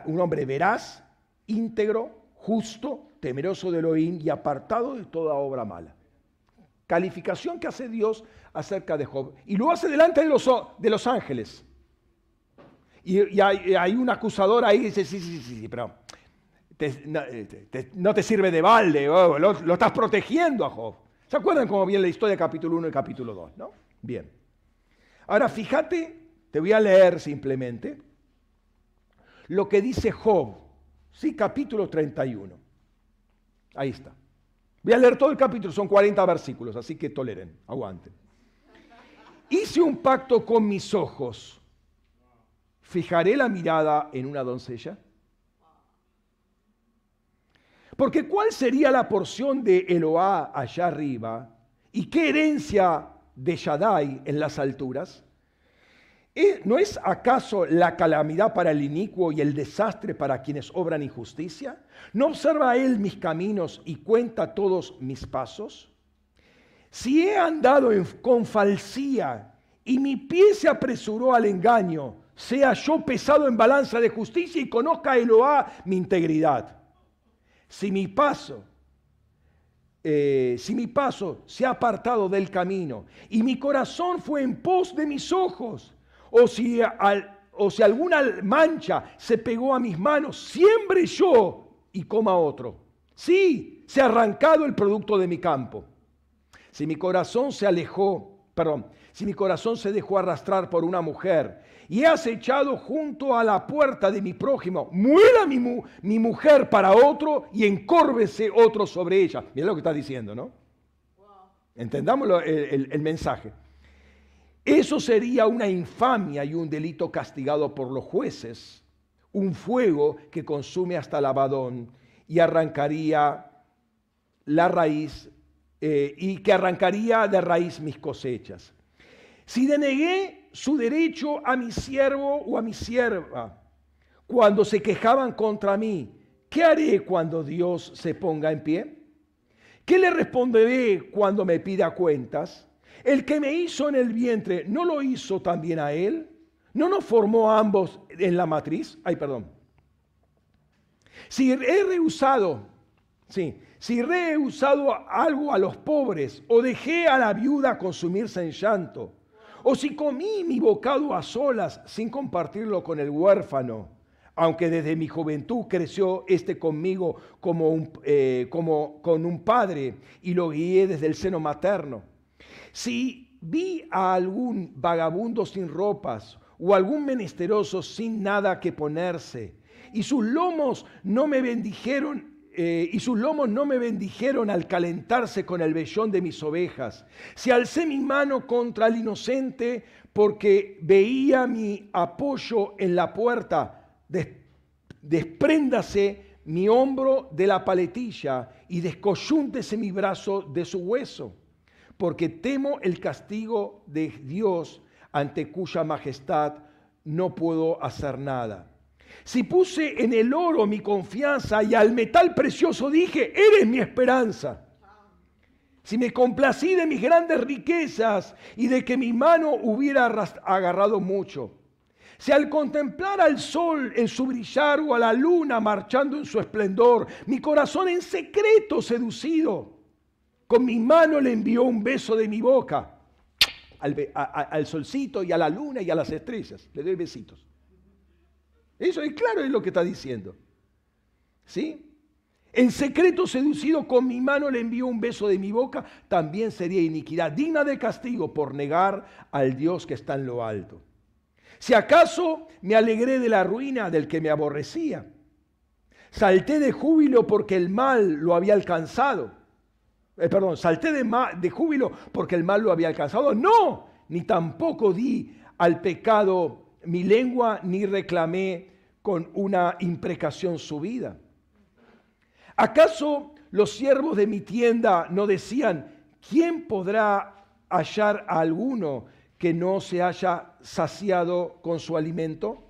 un hombre veraz, íntegro, justo, temeroso de Elohim y apartado de toda obra mala. Calificación que hace Dios acerca de Job. Y lo hace delante de los ángeles. Y hay un acusador ahí que dice, sí, pero no te sirve de balde, lo estás protegiendo a Job. ¿Se acuerdan cómo viene la historia de capítulo 1 y capítulo 2? ¿No? Bien. Ahora fíjate, te voy a leer simplemente lo que dice Job, sí, capítulo 31. Ahí está. Voy a leer todo el capítulo, son 40 versículos, así que toleren, aguanten. Hice un pacto con mis ojos. ¿Fijaré la mirada en una doncella? Porque ¿cuál sería la porción de Eloá allá arriba? ¿Y qué herencia de Shaddai en las alturas? ¿No es acaso la calamidad para el inicuo y el desastre para quienes obran injusticia? ¿No observa él mis caminos y cuenta todos mis pasos? Si he andado con falsía y mi pie se apresuró al engaño, sea yo pesado en balanza de justicia y conozca Eloá mi integridad. Si mi paso se ha apartado del camino y mi corazón fue en pos de mis ojos, o si alguna mancha se pegó a mis manos, siembre yo y coma otro. Sí, se ha arrancado el producto de mi campo. Si mi corazón se dejó arrastrar por una mujer y he acechado junto a la puerta de mi prójimo, muera mi mujer para otro y encórvese otro sobre ella. Mira lo que está diciendo, ¿no? Wow. Entendamos el mensaje. Eso sería una infamia y un delito castigado por los jueces, un fuego que consume hasta el Abadón y arrancaría la raíz y que arrancaría de raíz mis cosechas. Si denegué su derecho a mi siervo o a mi sierva cuando se quejaban contra mí, ¿qué haré cuando Dios se ponga en pie? ¿Qué le responderé cuando me pida cuentas? El que me hizo en el vientre, ¿no lo hizo también a él? ¿No nos formó a ambos en la matriz? Si he rehusado algo a los pobres, o dejé a la viuda consumirse en llanto, o si comí mi bocado a solas sin compartirlo con el huérfano, aunque desde mi juventud creció conmigo como con un padre y lo guié desde el seno materno. Si vi a algún vagabundo sin ropas o algún menesteroso sin nada que ponerse, y sus lomos no me bendijeron al calentarse con el vellón de mis ovejas, si alcé mi mano contra el inocente porque veía mi apoyo en la puerta, despréndase mi hombro de la paletilla y descoyúntese mi brazo de su hueso, porque temo el castigo de Dios ante cuya majestad no puedo hacer nada. Si puse en el oro mi confianza y al metal precioso dije, eres mi esperanza. Si me complací de mis grandes riquezas y de que mi mano hubiera agarrado mucho. Si al contemplar al sol en su brillar o a la luna marchando en su esplendor, mi corazón en secreto seducido, con mi mano le envió un beso de mi boca al solcito y a la luna y a las estrellas. Le doy besitos. Eso es claro, es lo que está diciendo. ¿Sí? En secreto seducido con mi mano le envió un beso de mi boca, también sería iniquidad digna de castigo por negar al Dios que está en lo alto. Si acaso me alegré de la ruina del que me aborrecía, salté de júbilo porque el mal lo había alcanzado. Salté de júbilo porque el mal lo había alcanzado. No, ni tampoco di al pecado mi lengua, ni reclamé con una imprecación su vida. ¿Acaso los siervos de mi tienda no decían, ¿quién podrá hallar a alguno que no se haya saciado con su alimento?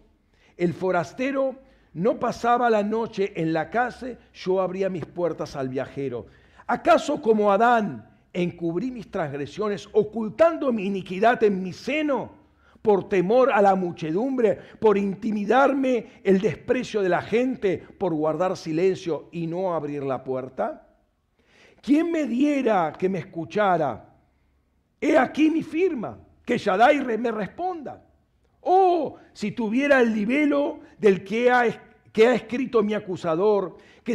El forastero no pasaba la noche en la casa, yo abría mis puertas al viajero. ¿Acaso como Adán encubrí mis transgresiones, ocultando mi iniquidad en mi seno, por temor a la muchedumbre, por intimidarme el desprecio de la gente, por guardar silencio y no abrir la puerta? ¿Quién me diera que me escuchara? He aquí mi firma, que Shaddai me responda. Oh, si tuviera el libelo del que ha escrito mi acusador, que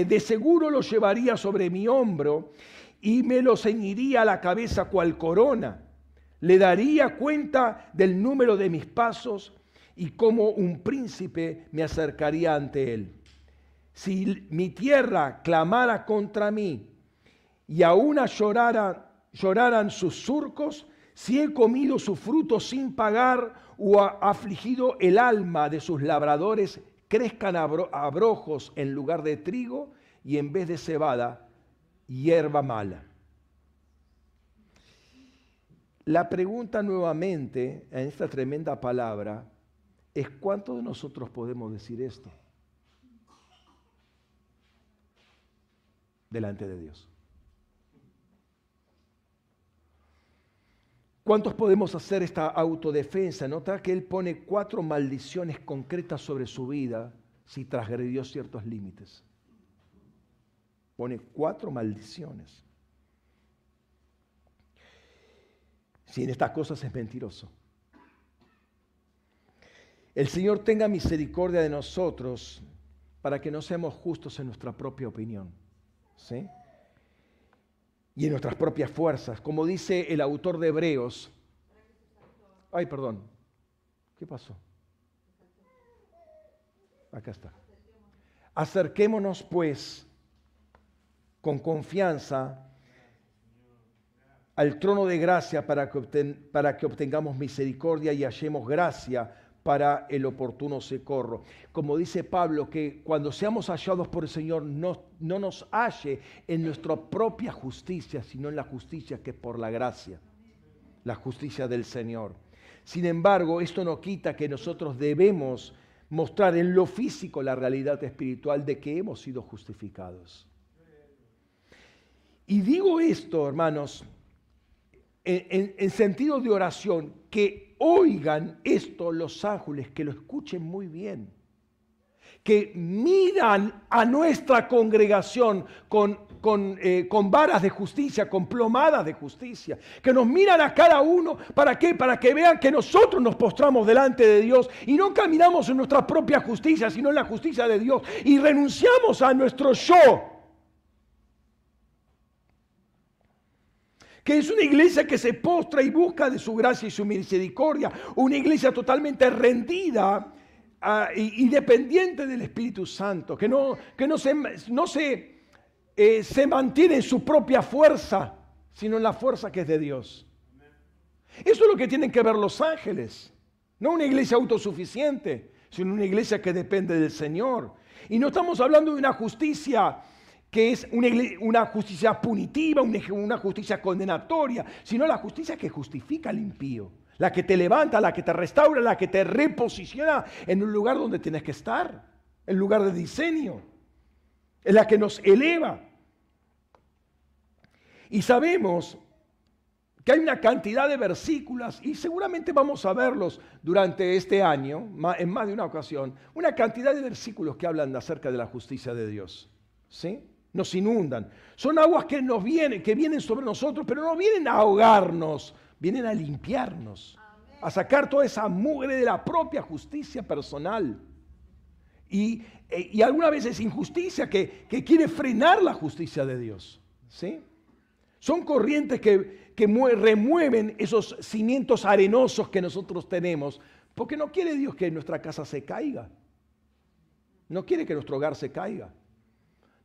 de seguro lo llevaría sobre mi hombro y me lo ceñiría a la cabeza cual corona. Le daría cuenta del número de mis pasos y como un príncipe me acercaría ante él. Si mi tierra clamara contra mí y aún lloraran sus surcos, si he comido su fruto sin pagar o afligido el alma de sus labradores, crezcan abrojos en lugar de trigo y en vez de cebada, hierba mala. La pregunta nuevamente en esta tremenda palabra es: ¿cuántos de nosotros podemos decir esto delante de Dios? ¿Cuántos podemos hacer esta autodefensa? Nota que Él pone 4 maldiciones concretas sobre su vida si transgredió ciertos límites. Pone 4 maldiciones. Si en estas cosas es mentiroso. El Señor tenga misericordia de nosotros para que no seamos justos en nuestra propia opinión, ¿sí? Y en nuestras propias fuerzas. Como dice el autor de Hebreos. Ay, perdón. ¿Qué pasó? Acá está. Acerquémonos pues con confianza al trono de gracia para que obtengamos misericordia y hallemos gracia para el oportuno socorro. Como dice Pablo, que cuando seamos hallados por el Señor no nos halle en nuestra propia justicia, sino en la justicia que es por la gracia, la justicia del Señor. Sin embargo, esto no quita que nosotros debemos mostrar en lo físico la realidad espiritual de que hemos sido justificados. Y digo esto, hermanos, en sentido de oración, que oigan esto los ángeles, que lo escuchen muy bien, que miran a nuestra congregación con varas de justicia, con plomadas de justicia, que nos miran a cada uno, ¿para qué? Para que vean que nosotros nos postramos delante de Dios y no caminamos en nuestra propia justicia, sino en la justicia de Dios, y renunciamos a nuestro yo. Que es una iglesia que se postra y busca de su gracia y su misericordia, una iglesia totalmente rendida y dependiente del Espíritu Santo, que no se mantiene en su propia fuerza, sino en la fuerza que es de Dios. Eso es lo que tienen que ver los ángeles, no una iglesia autosuficiente, sino una iglesia que depende del Señor. Y no estamos hablando de una justicia que es una justicia punitiva, una justicia condenatoria, sino la justicia que justifica al impío, la que te levanta, la que te restaura, la que te reposiciona en un lugar donde tienes que estar, el lugar de diseño, es la que nos eleva. Y sabemos que hay una cantidad de versículos, y seguramente vamos a verlos durante este año, en más de una ocasión, una cantidad de versículos que hablan acerca de la justicia de Dios, ¿sí? Nos inundan. Son aguas que vienen sobre nosotros, pero no vienen a ahogarnos, vienen a limpiarnos, a sacar toda esa mugre de la propia justicia personal. Y algunas veces injusticia que quiere frenar la justicia de Dios, ¿sí? Son corrientes que remueven esos cimientos arenosos que nosotros tenemos, porque no quiere Dios que nuestra casa se caiga. No quiere que nuestro hogar se caiga.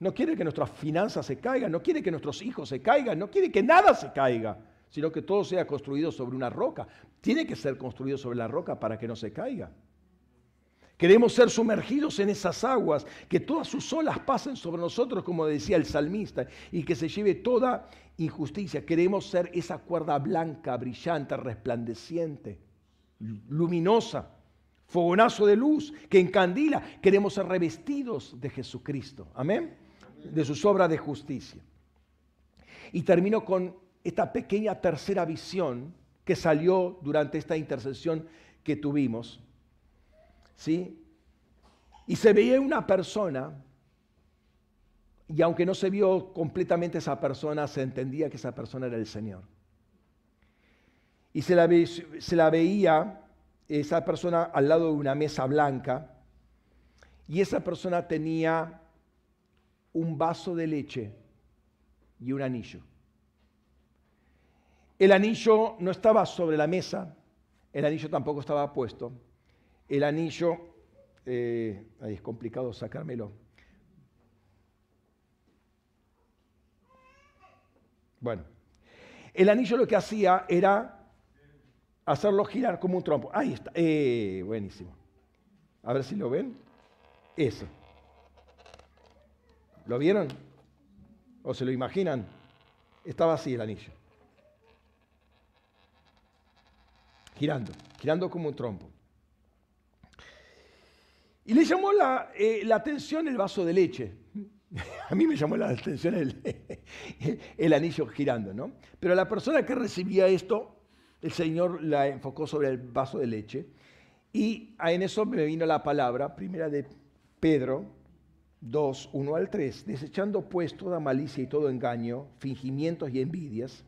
No quiere que nuestras finanzas se caigan, no quiere que nuestros hijos se caigan, no quiere que nada se caiga, sino que todo sea construido sobre una roca. Tiene que ser construido sobre la roca para que no se caiga. Queremos ser sumergidos en esas aguas, que todas sus olas pasen sobre nosotros, como decía el salmista, y que se lleve toda injusticia. Queremos ser esa cuerda blanca, brillante, resplandeciente, luminosa, fogonazo de luz, que encandila. Queremos ser revestidos de Jesucristo. Amén. De sus obras de justicia. Y termino con esta pequeña tercera visión que salió durante esta intercesión que tuvimos. ¿Sí? Y se veía una persona, y aunque no se vio completamente esa persona, se entendía que esa persona era el Señor. Y se la veía esa persona al lado de una mesa blanca, y esa persona tenía un vaso de leche y un anillo. El anillo no estaba sobre la mesa, el anillo tampoco estaba puesto. El anillo, ahí es complicado sacármelo. Bueno, el anillo lo que hacía era hacerlo girar como un trompo. Ahí está, buenísimo. A ver si lo ven. Eso. ¿Lo vieron? ¿O se lo imaginan? Estaba así el anillo. Girando como un trompo. Y le llamó la atención el vaso de leche. A mí me llamó la atención el anillo girando, ¿no? Pero la persona que recibía esto, el Señor la enfocó sobre el vaso de leche. Y en eso me vino la palabra, primera de Pedro 2, 1 al 3. Desechando pues toda malicia y todo engaño, fingimientos y envidias,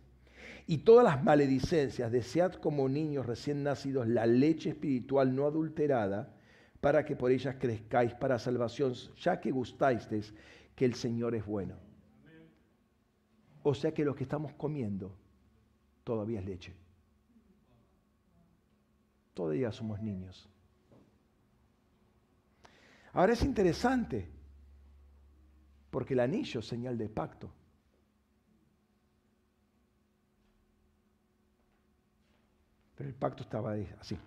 y todas las maledicencias, desead como niños recién nacidos la leche espiritual no adulterada, para que por ellas crezcáis para salvación, ya que gustáis que el Señor es bueno. O sea que lo que estamos comiendo todavía es leche. Todavía somos niños. Ahora es interesante, porque el anillo es señal de pacto. Pero el pacto estaba así.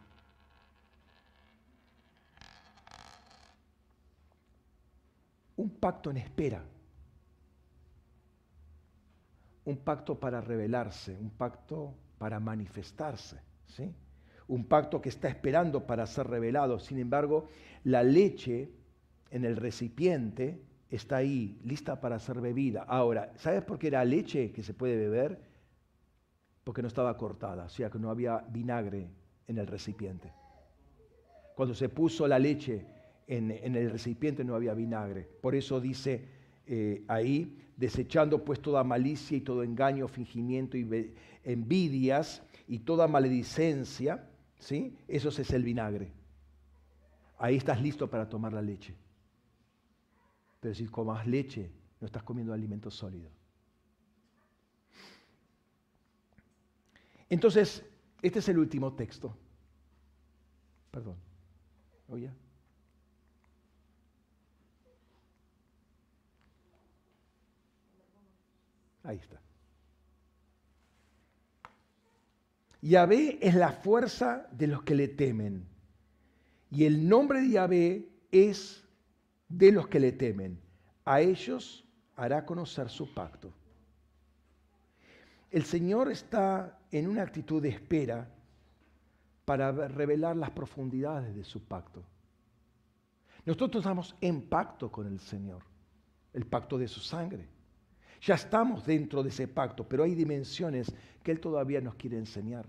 Un pacto en espera. Un pacto para revelarse, un pacto para manifestarse, ¿sí? Un pacto que está esperando para ser revelado. Sin embargo, la leche en el recipiente está ahí, lista para ser bebida. Ahora, ¿sabes por qué era leche que se puede beber? Porque no estaba cortada, o sea que no había vinagre en el recipiente. Cuando se puso la leche en el recipiente no había vinagre. Por eso dice ahí, desechando pues toda malicia y todo engaño, fingimiento y envidias y toda maledicencia, ¿sí? Eso es el vinagre. Ahí estás listo para tomar la leche. Pero si comas leche, no estás comiendo alimento sólido. Entonces, este es el último texto. Perdón. ¿Oye? Ahí está. Yahvé es la fuerza de los que le temen. Y el nombre de Yahvé es de los que le temen. A ellos hará conocer su pacto. El Señor está en una actitud de espera para revelar las profundidades de su pacto. Nosotros estamos en pacto con el Señor, el pacto de su sangre. Ya estamos dentro de ese pacto, pero hay dimensiones que Él todavía nos quiere enseñar.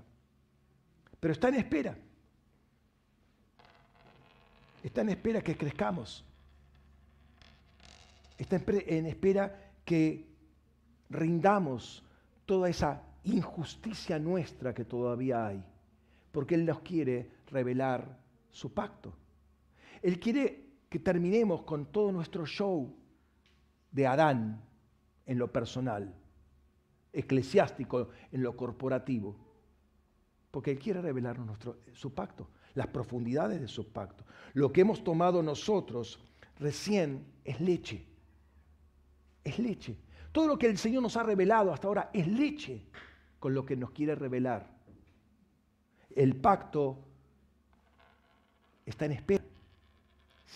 Pero está en espera. Está en espera que crezcamos. Está en espera que rindamos toda esa injusticia nuestra que todavía hay. Porque Él nos quiere revelar su pacto. Él quiere que terminemos con todo nuestro show de Adán en lo personal, eclesiástico en lo corporativo. Porque Él quiere revelarnos su pacto, las profundidades de su pacto. Lo que hemos tomado nosotros recién es leche. Es leche. Todo lo que el Señor nos ha revelado hasta ahora es leche con lo que nos quiere revelar. El pacto está en espera.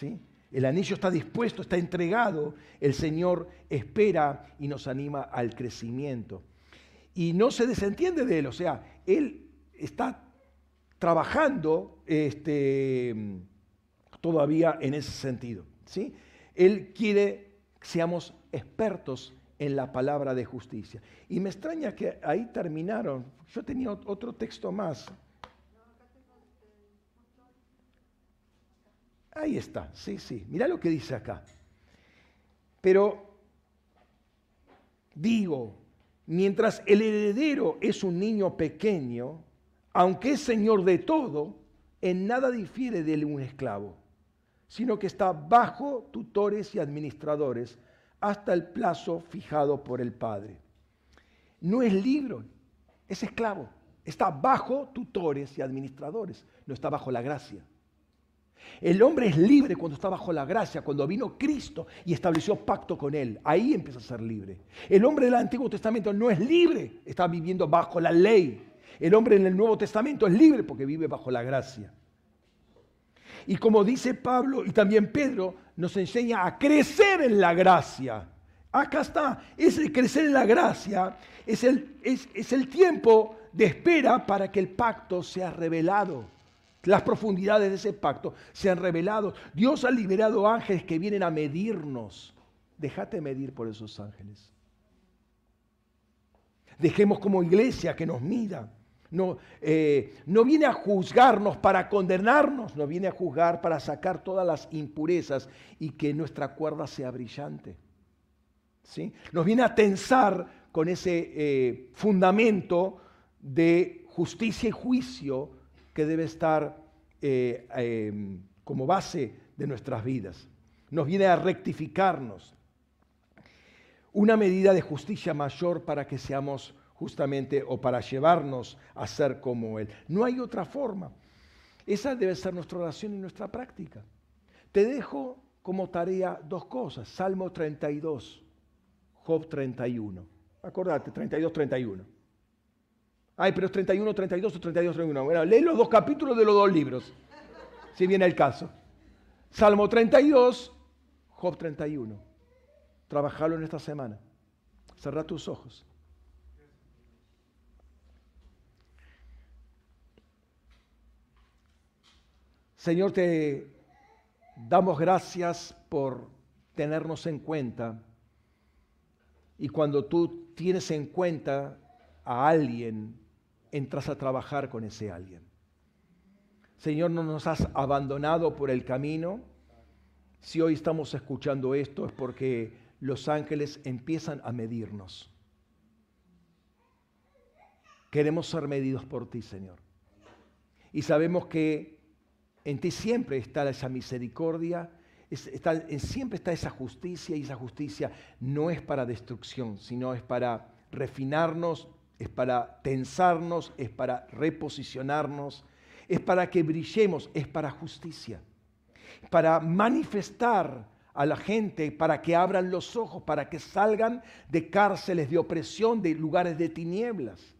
¿sí? El anillo está dispuesto, está entregado. El Señor espera y nos anima al crecimiento. Y no se desentiende de Él, o sea, Él está trabajando todavía en ese sentido, ¿sí? Él quiere que seamos expertos en la palabra de justicia. Y me extraña que ahí terminaron. Yo tenía otro texto más. Ahí está, sí, sí. Mirá lo que dice acá. Pero digo, mientras el heredero es un niño pequeño, aunque es señor de todo, en nada difiere de un esclavo, sino que está bajo tutores y administradores hasta el plazo fijado por el padre. No es libre, es esclavo. Está bajo tutores y administradores, no está bajo la gracia. El hombre es libre cuando está bajo la gracia, cuando vino Cristo y estableció pacto con él. Ahí empieza a ser libre. El hombre del Antiguo Testamento no es libre, está viviendo bajo la ley. El hombre en el Nuevo Testamento es libre porque vive bajo la gracia. Y como dice Pablo y también Pedro, nos enseña a crecer en la gracia. Acá está, ese crecer en la gracia es el tiempo de espera para que el pacto sea revelado. Las profundidades de ese pacto se han revelado. Dios ha liberado ángeles que vienen a medirnos. Déjate medir por esos ángeles. Dejemos como iglesia que nos mida. No viene a juzgarnos para condenarnos, no viene a juzgar para sacar todas las impurezas y que nuestra cuerda sea brillante. ¿Sí? Nos viene a tensar con ese fundamento de justicia y juicio que debe estar como base de nuestras vidas. Nos viene a rectificarnos. Una medida de justicia mayor para que seamos justamente, o para llevarnos a ser como Él. No hay otra forma. Esa debe ser nuestra oración y nuestra práctica. Te dejo como tarea dos cosas. Salmo 32, Job 31. Acordate, 32, 31. Ay, pero es 31, 32 o 32, 31. Bueno, lee los dos capítulos de los dos libros, si viene el caso. Salmo 32, Job 31. Trabajalo en esta semana. Cerrá tus ojos. Señor, te damos gracias por tenernos en cuenta. Y cuando tú tienes en cuenta a alguien, entras a trabajar con ese alguien. Señor, no nos has abandonado por el camino. Si hoy estamos escuchando esto es porque los ángeles empiezan a medirnos. Queremos ser medidos por ti, Señor. Y sabemos que en ti siempre está esa misericordia, siempre está esa justicia, y esa justicia no es para destrucción, sino es para refinarnos, es para tensarnos, es para reposicionarnos, es para que brillemos, es para justicia, para manifestar a la gente, para que abran los ojos, para que salgan de cárceles de opresión, de lugares de tinieblas.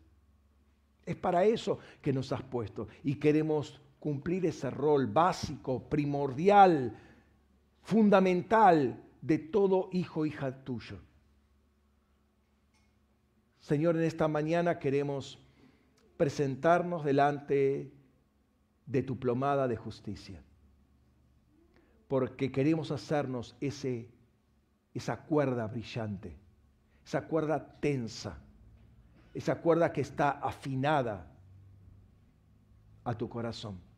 Es para eso que nos has puesto y queremos cumplir ese rol básico, primordial, fundamental de todo hijo, hija tuyo. Señor, en esta mañana queremos presentarnos delante de tu plomada de justicia, porque queremos hacernos esa cuerda brillante, esa cuerda tensa, esa cuerda que está afinada a tu corazón.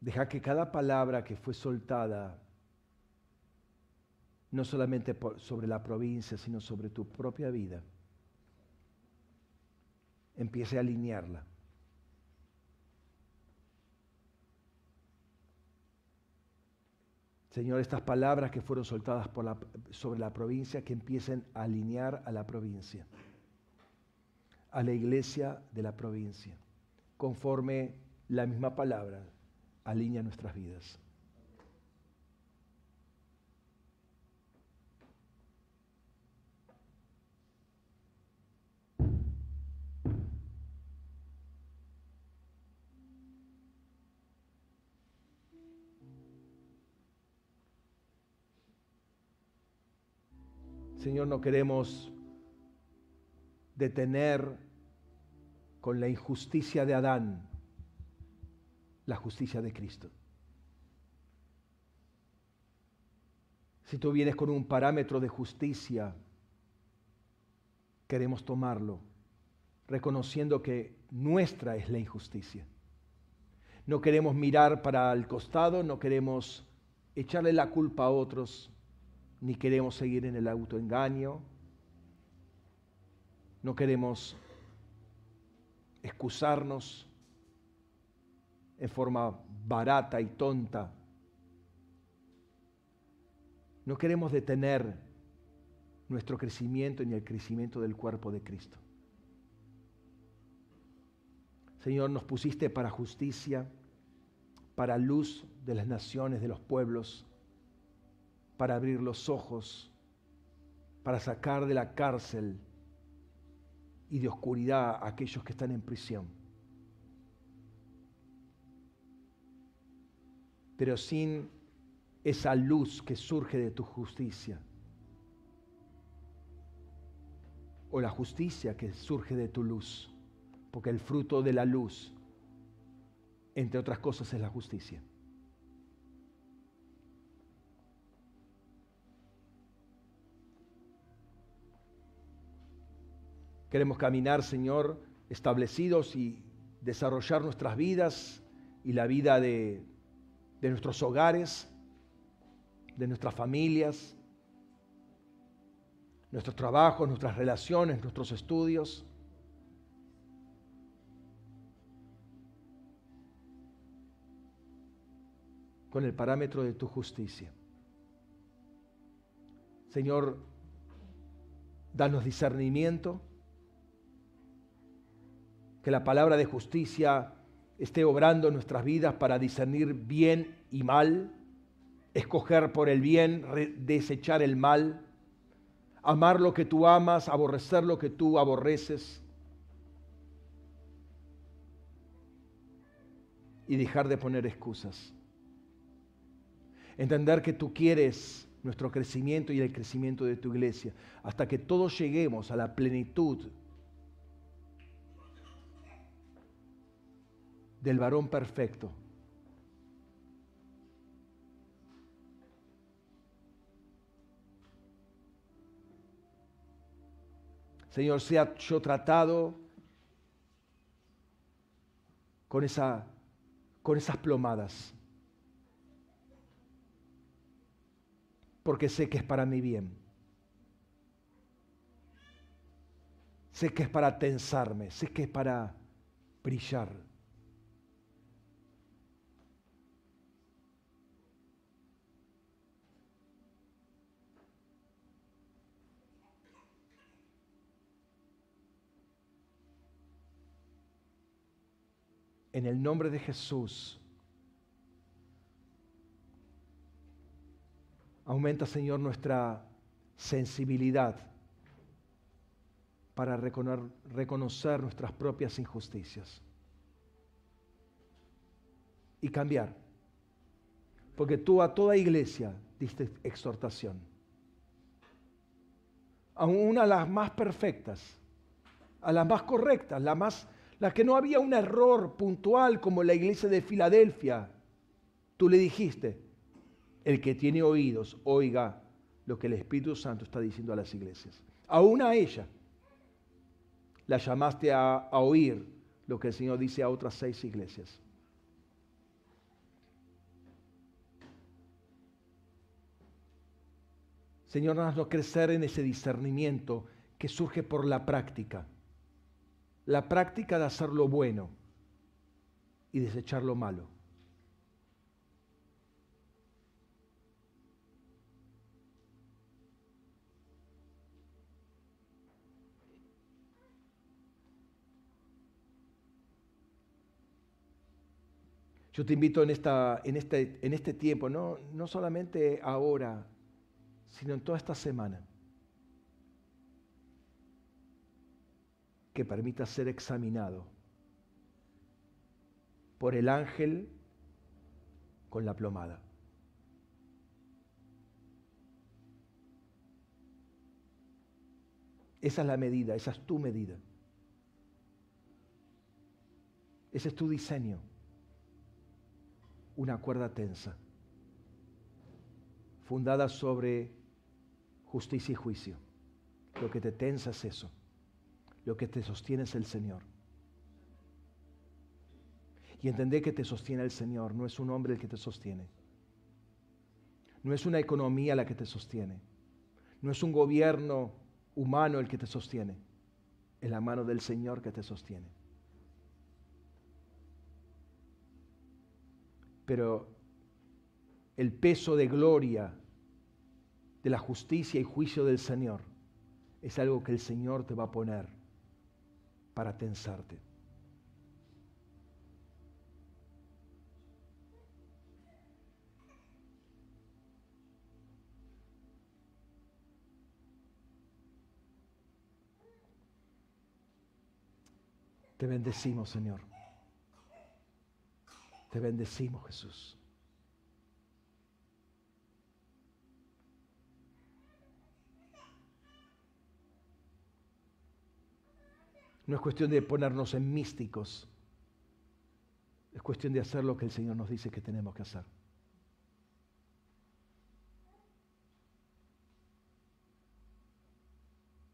Deja que cada palabra que fue soltada, no solamente sobre la provincia, sino sobre tu propia vida, empiece a alinearla. Señor, estas palabras que fueron soltadas sobre la provincia, que empiecen a alinear a la provincia, a la iglesia de la provincia, conforme la misma palabra alinea nuestras vidas. Señor, no queremos detener con la injusticia de Adán la justicia de Cristo. Si tú vienes con un parámetro de justicia, queremos tomarlo, reconociendo que nuestra es la injusticia. No queremos mirar para el costado, no queremos echarle la culpa a otros, ni queremos seguir en el autoengaño, no queremos excusarnos en forma barata y tonta. No queremos detener nuestro crecimiento ni el crecimiento del cuerpo de Cristo. Señor, nos pusiste para justicia, para luz de las naciones, de los pueblos, para abrir los ojos, para sacar de la cárcel y de oscuridad a aquellos que están en prisión. Pero sin esa luz que surge de tu justicia, o la justicia que surge de tu luz, porque el fruto de la luz, entre otras cosas, es la justicia. Queremos caminar, Señor, establecidos y desarrollar nuestras vidas y la vida de nuestros hogares, de nuestras familias, nuestros trabajos, nuestras relaciones, nuestros estudios. Con el parámetro de tu justicia. Señor, danos discernimiento, que la palabra de justicia esté obrando en nuestras vidas para discernir bien y mal, escoger por el bien, desechar el mal, amar lo que tú amas, aborrecer lo que tú aborreces y dejar de poner excusas. Entender que tú quieres nuestro crecimiento y el crecimiento de tu iglesia hasta que todos lleguemos a la plenitud del varón perfecto. Señor, sea yo tratado con esas plomadas, porque sé que es para mi bien. Sé que es para tensarme, sé que es para brillar. En el nombre de Jesús, aumenta, Señor, nuestra sensibilidad para reconocer nuestras propias injusticias y cambiar. Porque tú a toda iglesia diste exhortación. A una de las más perfectas, a las más correctas, la que no había un error puntual como la iglesia de Filadelfia. Tú le dijiste, el que tiene oídos, oiga lo que el Espíritu Santo está diciendo a las iglesias. Aún a ella la llamaste a oír lo que el Señor dice a otras 6 iglesias. Señor, haznos crecer en ese discernimiento que surge por la práctica. La práctica de hacer lo bueno y desechar lo malo. Yo te invito en este tiempo, no solamente ahora, sino en toda esta semana, que permitas ser examinado por el ángel con la plomada. Esa es la medida, esa es tu medida. Ese es tu diseño. Una cuerda tensa, fundada sobre justicia y juicio. Lo que te tensa es eso. Lo que te sostiene es el Señor. Y entender que te sostiene el Señor, no es un hombre el que te sostiene. No es una economía la que te sostiene. No es un gobierno humano el que te sostiene. Es la mano del Señor que te sostiene. Pero el peso de gloria, de la justicia y juicio del Señor, es algo que el Señor te va a poner para tensarte. Te bendecimos, Señor. Te bendecimos, Jesús. No es cuestión de ponernos en místicos. Es cuestión de hacer lo que el Señor nos dice que tenemos que hacer.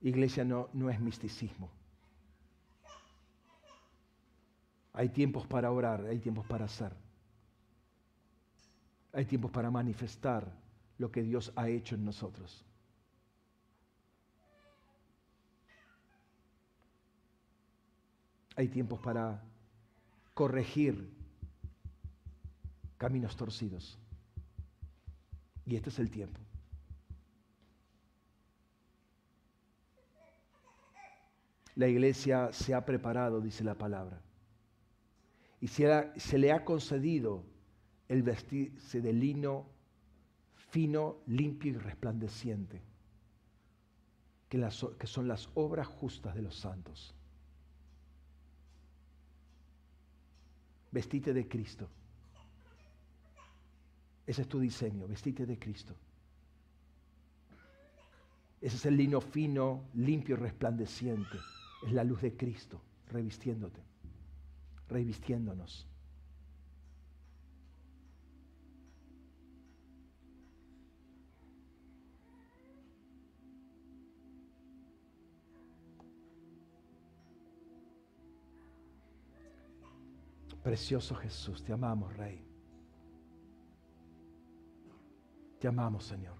Iglesia no es misticismo. Hay tiempos para orar, hay tiempos para hacer. Hay tiempos para manifestar lo que Dios ha hecho en nosotros. Hay tiempos para corregir caminos torcidos. Y este es el tiempo. La iglesia se ha preparado, dice la palabra. Y se le ha concedido el vestirse de lino fino, limpio y resplandeciente, que son las obras justas de los santos. Vestite de Cristo. Ese es tu diseño, vestite de Cristo. Ese es el lino fino, limpio y resplandeciente. Es la luz de Cristo revistiéndote, revistiéndonos. Precioso Jesús, te amamos, Rey. Te amamos, Señor.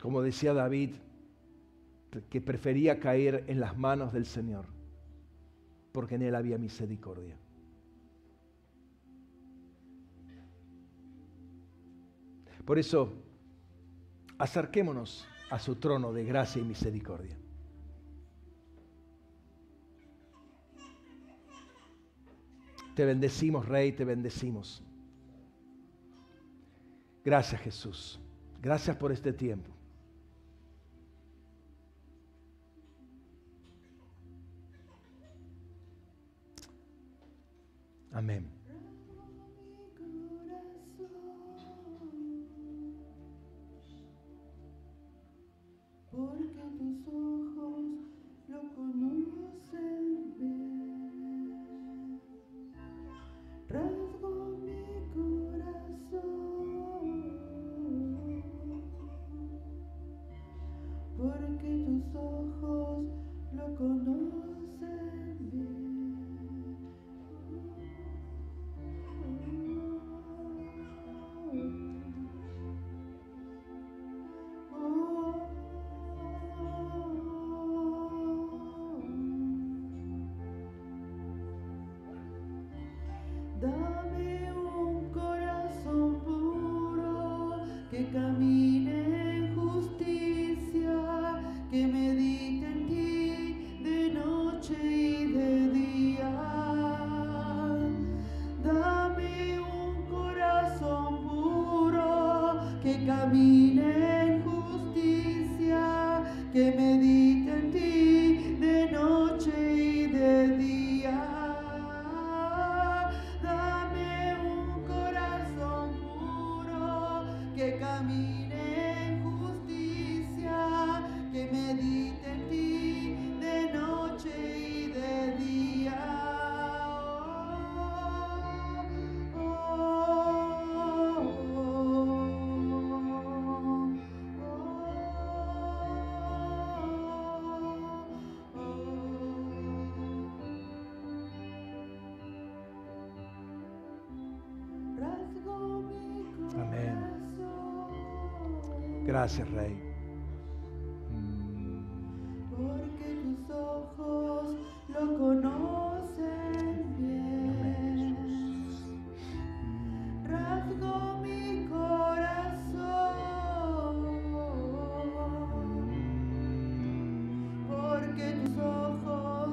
Como decía David, que prefería caer en las manos del Señor, porque en Él había misericordia. Por eso, acerquémonos a su trono de gracia y misericordia. Te bendecimos, Rey, te bendecimos. Gracias, Jesús. Gracias por este tiempo. Amén. Porque tus ojos lo conocen bien. Rasgo mi corazón, porque tus ojos lo conocen bien. Dame un corazón puro que camine en justicia, que medite en ti de noche que camine en justicia, que medite en ti de noche y de día. Dame un corazón puro, que camine en justicia, que medite en ti de noche y de día. Rasgo mi Amén. corazón, Gracias, Rey. porque tus ojos lo conocen bien. Rasgo mi corazón, porque tus ojos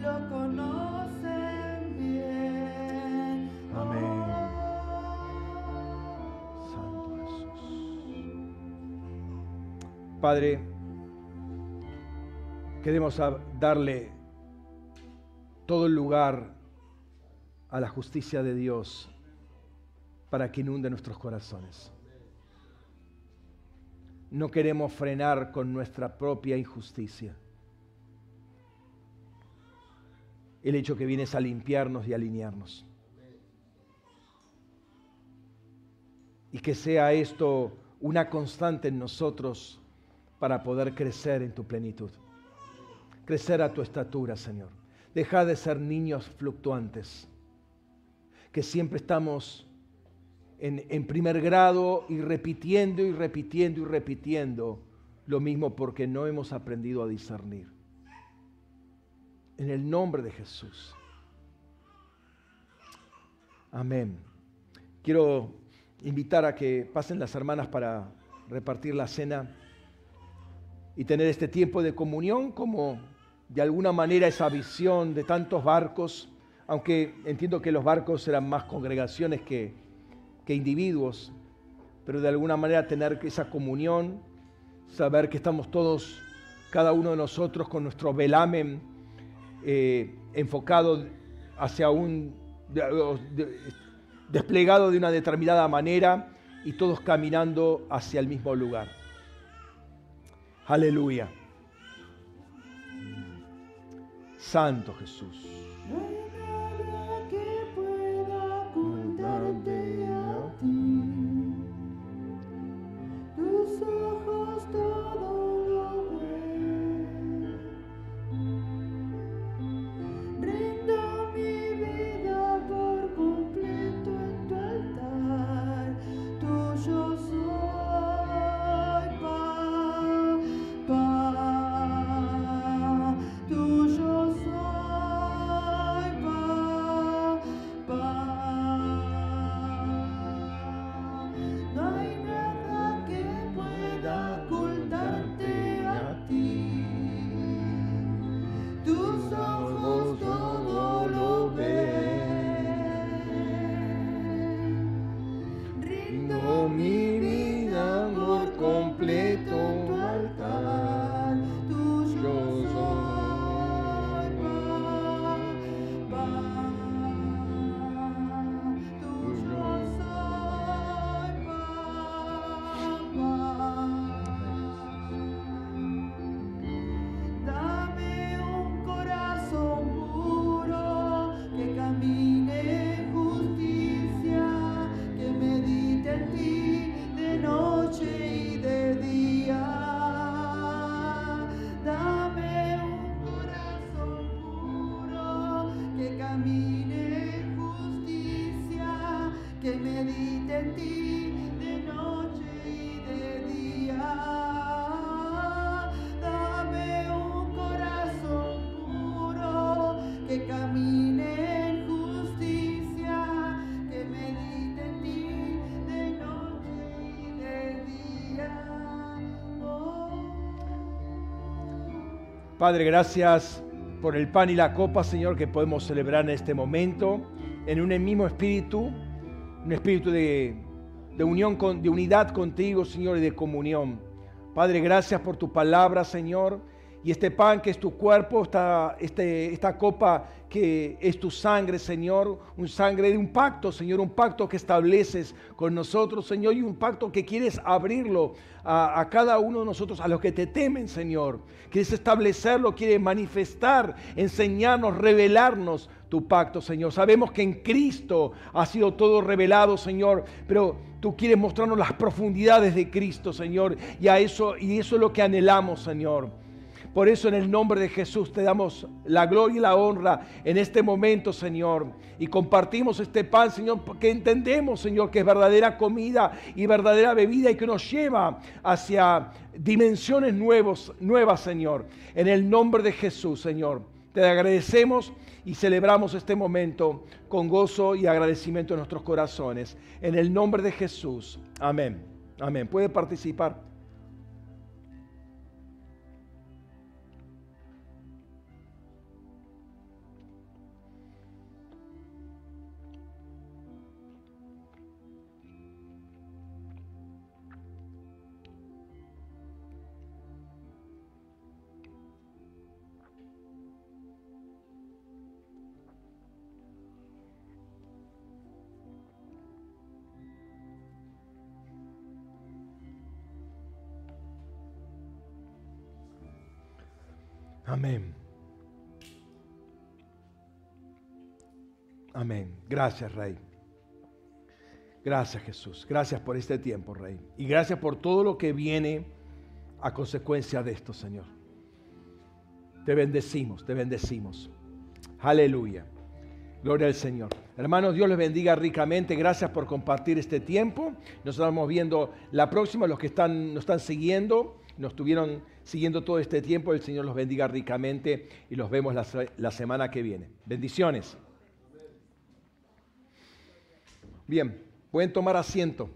lo conocen bien. Amén. Santo Jesús. Padre, queremos darle todo el lugar a la justicia de Dios para que inunde nuestros corazones. No queremos frenar con nuestra propia injusticia. El hecho que vienes a limpiarnos y alinearnos. Y que sea esto una constante en nosotros para poder crecer en tu plenitud. Crecer a tu estatura, Señor. Deja de ser niños fluctuantes, que siempre estamos en primer grado y repitiendo y repitiendo y repitiendo lo mismo porque no hemos aprendido a discernir. En el nombre de Jesús. Amén. Quiero invitar a que pasen las hermanas para repartir la cena y tener este tiempo de comunión como de alguna manera esa visión de tantos barcos, aunque entiendo que los barcos eran más congregaciones que individuos, pero de alguna manera tener esa comunión, saber que estamos todos, cada uno de nosotros con nuestro velamen enfocado hacia desplegado de una determinada manera y todos caminando hacia el mismo lugar. Aleluya. Santo Jesús. No hay nada que pueda ocultarte a ti. Tus ojos todo lo ven. Rindo mi vida por completo en tu altar. Tuyo soy, Papá. Tuyo soy, Papá. No hay nada que pueda ocultarte a ti. Tus ojos todo lo ven. Rindo mi vida por completo en tu altar. Tuyo soy, Papá. Tuyo soy, Papá. Dame un corazón puro que camine en justicia, que medite en ti de noche y de día. Dame un corazón puro que camine en justicia, que medite en ti de noche y de día. Dame un corazón puro que camine en justicia, que medite en ti de noche y de día. Padre, gracias por el pan y la copa, Señor, que podemos celebrar en este momento, en un mismo espíritu, un espíritu de de unión, de unidad contigo, Señor, y de comunión. Padre, gracias por tu palabra, Señor. Y este pan que es tu cuerpo, esta copa que es tu sangre, Señor, un sangre de un pacto, Señor, un pacto que estableces con nosotros, Señor, y un pacto que quieres abrirlo a cada uno de nosotros, a los que te temen, Señor. Quieres establecerlo, quieres manifestar, enseñarnos, revelarnos tu pacto, Señor. Sabemos que en Cristo ha sido todo revelado, Señor, pero tú quieres mostrarnos las profundidades de Cristo, Señor, y eso es lo que anhelamos, Señor. Por eso en el nombre de Jesús te damos la gloria y la honra en este momento, Señor. Y compartimos este pan, Señor, porque entendemos, Señor, que es verdadera comida y verdadera bebida y que nos lleva hacia dimensiones nuevas, Señor. En el nombre de Jesús, Señor. Te agradecemos y celebramos este momento con gozo y agradecimiento en nuestros corazones. En el nombre de Jesús. Amén. Amén. ¿Puede participar? Amén. Amén. Gracias, Rey. Gracias, Jesús. Gracias por este tiempo, Rey. Y gracias por todo lo que viene a consecuencia de esto, Señor. Te bendecimos, te bendecimos. Aleluya. Gloria al Señor. Hermanos, Dios les bendiga ricamente. Gracias por compartir este tiempo. Nos estamos viendo la próxima. Los que nos están siguiendo, nos estuvieron siguiendo todo este tiempo. El Señor los bendiga ricamente y los vemos la semana que viene. Bendiciones. Bien, pueden tomar asiento.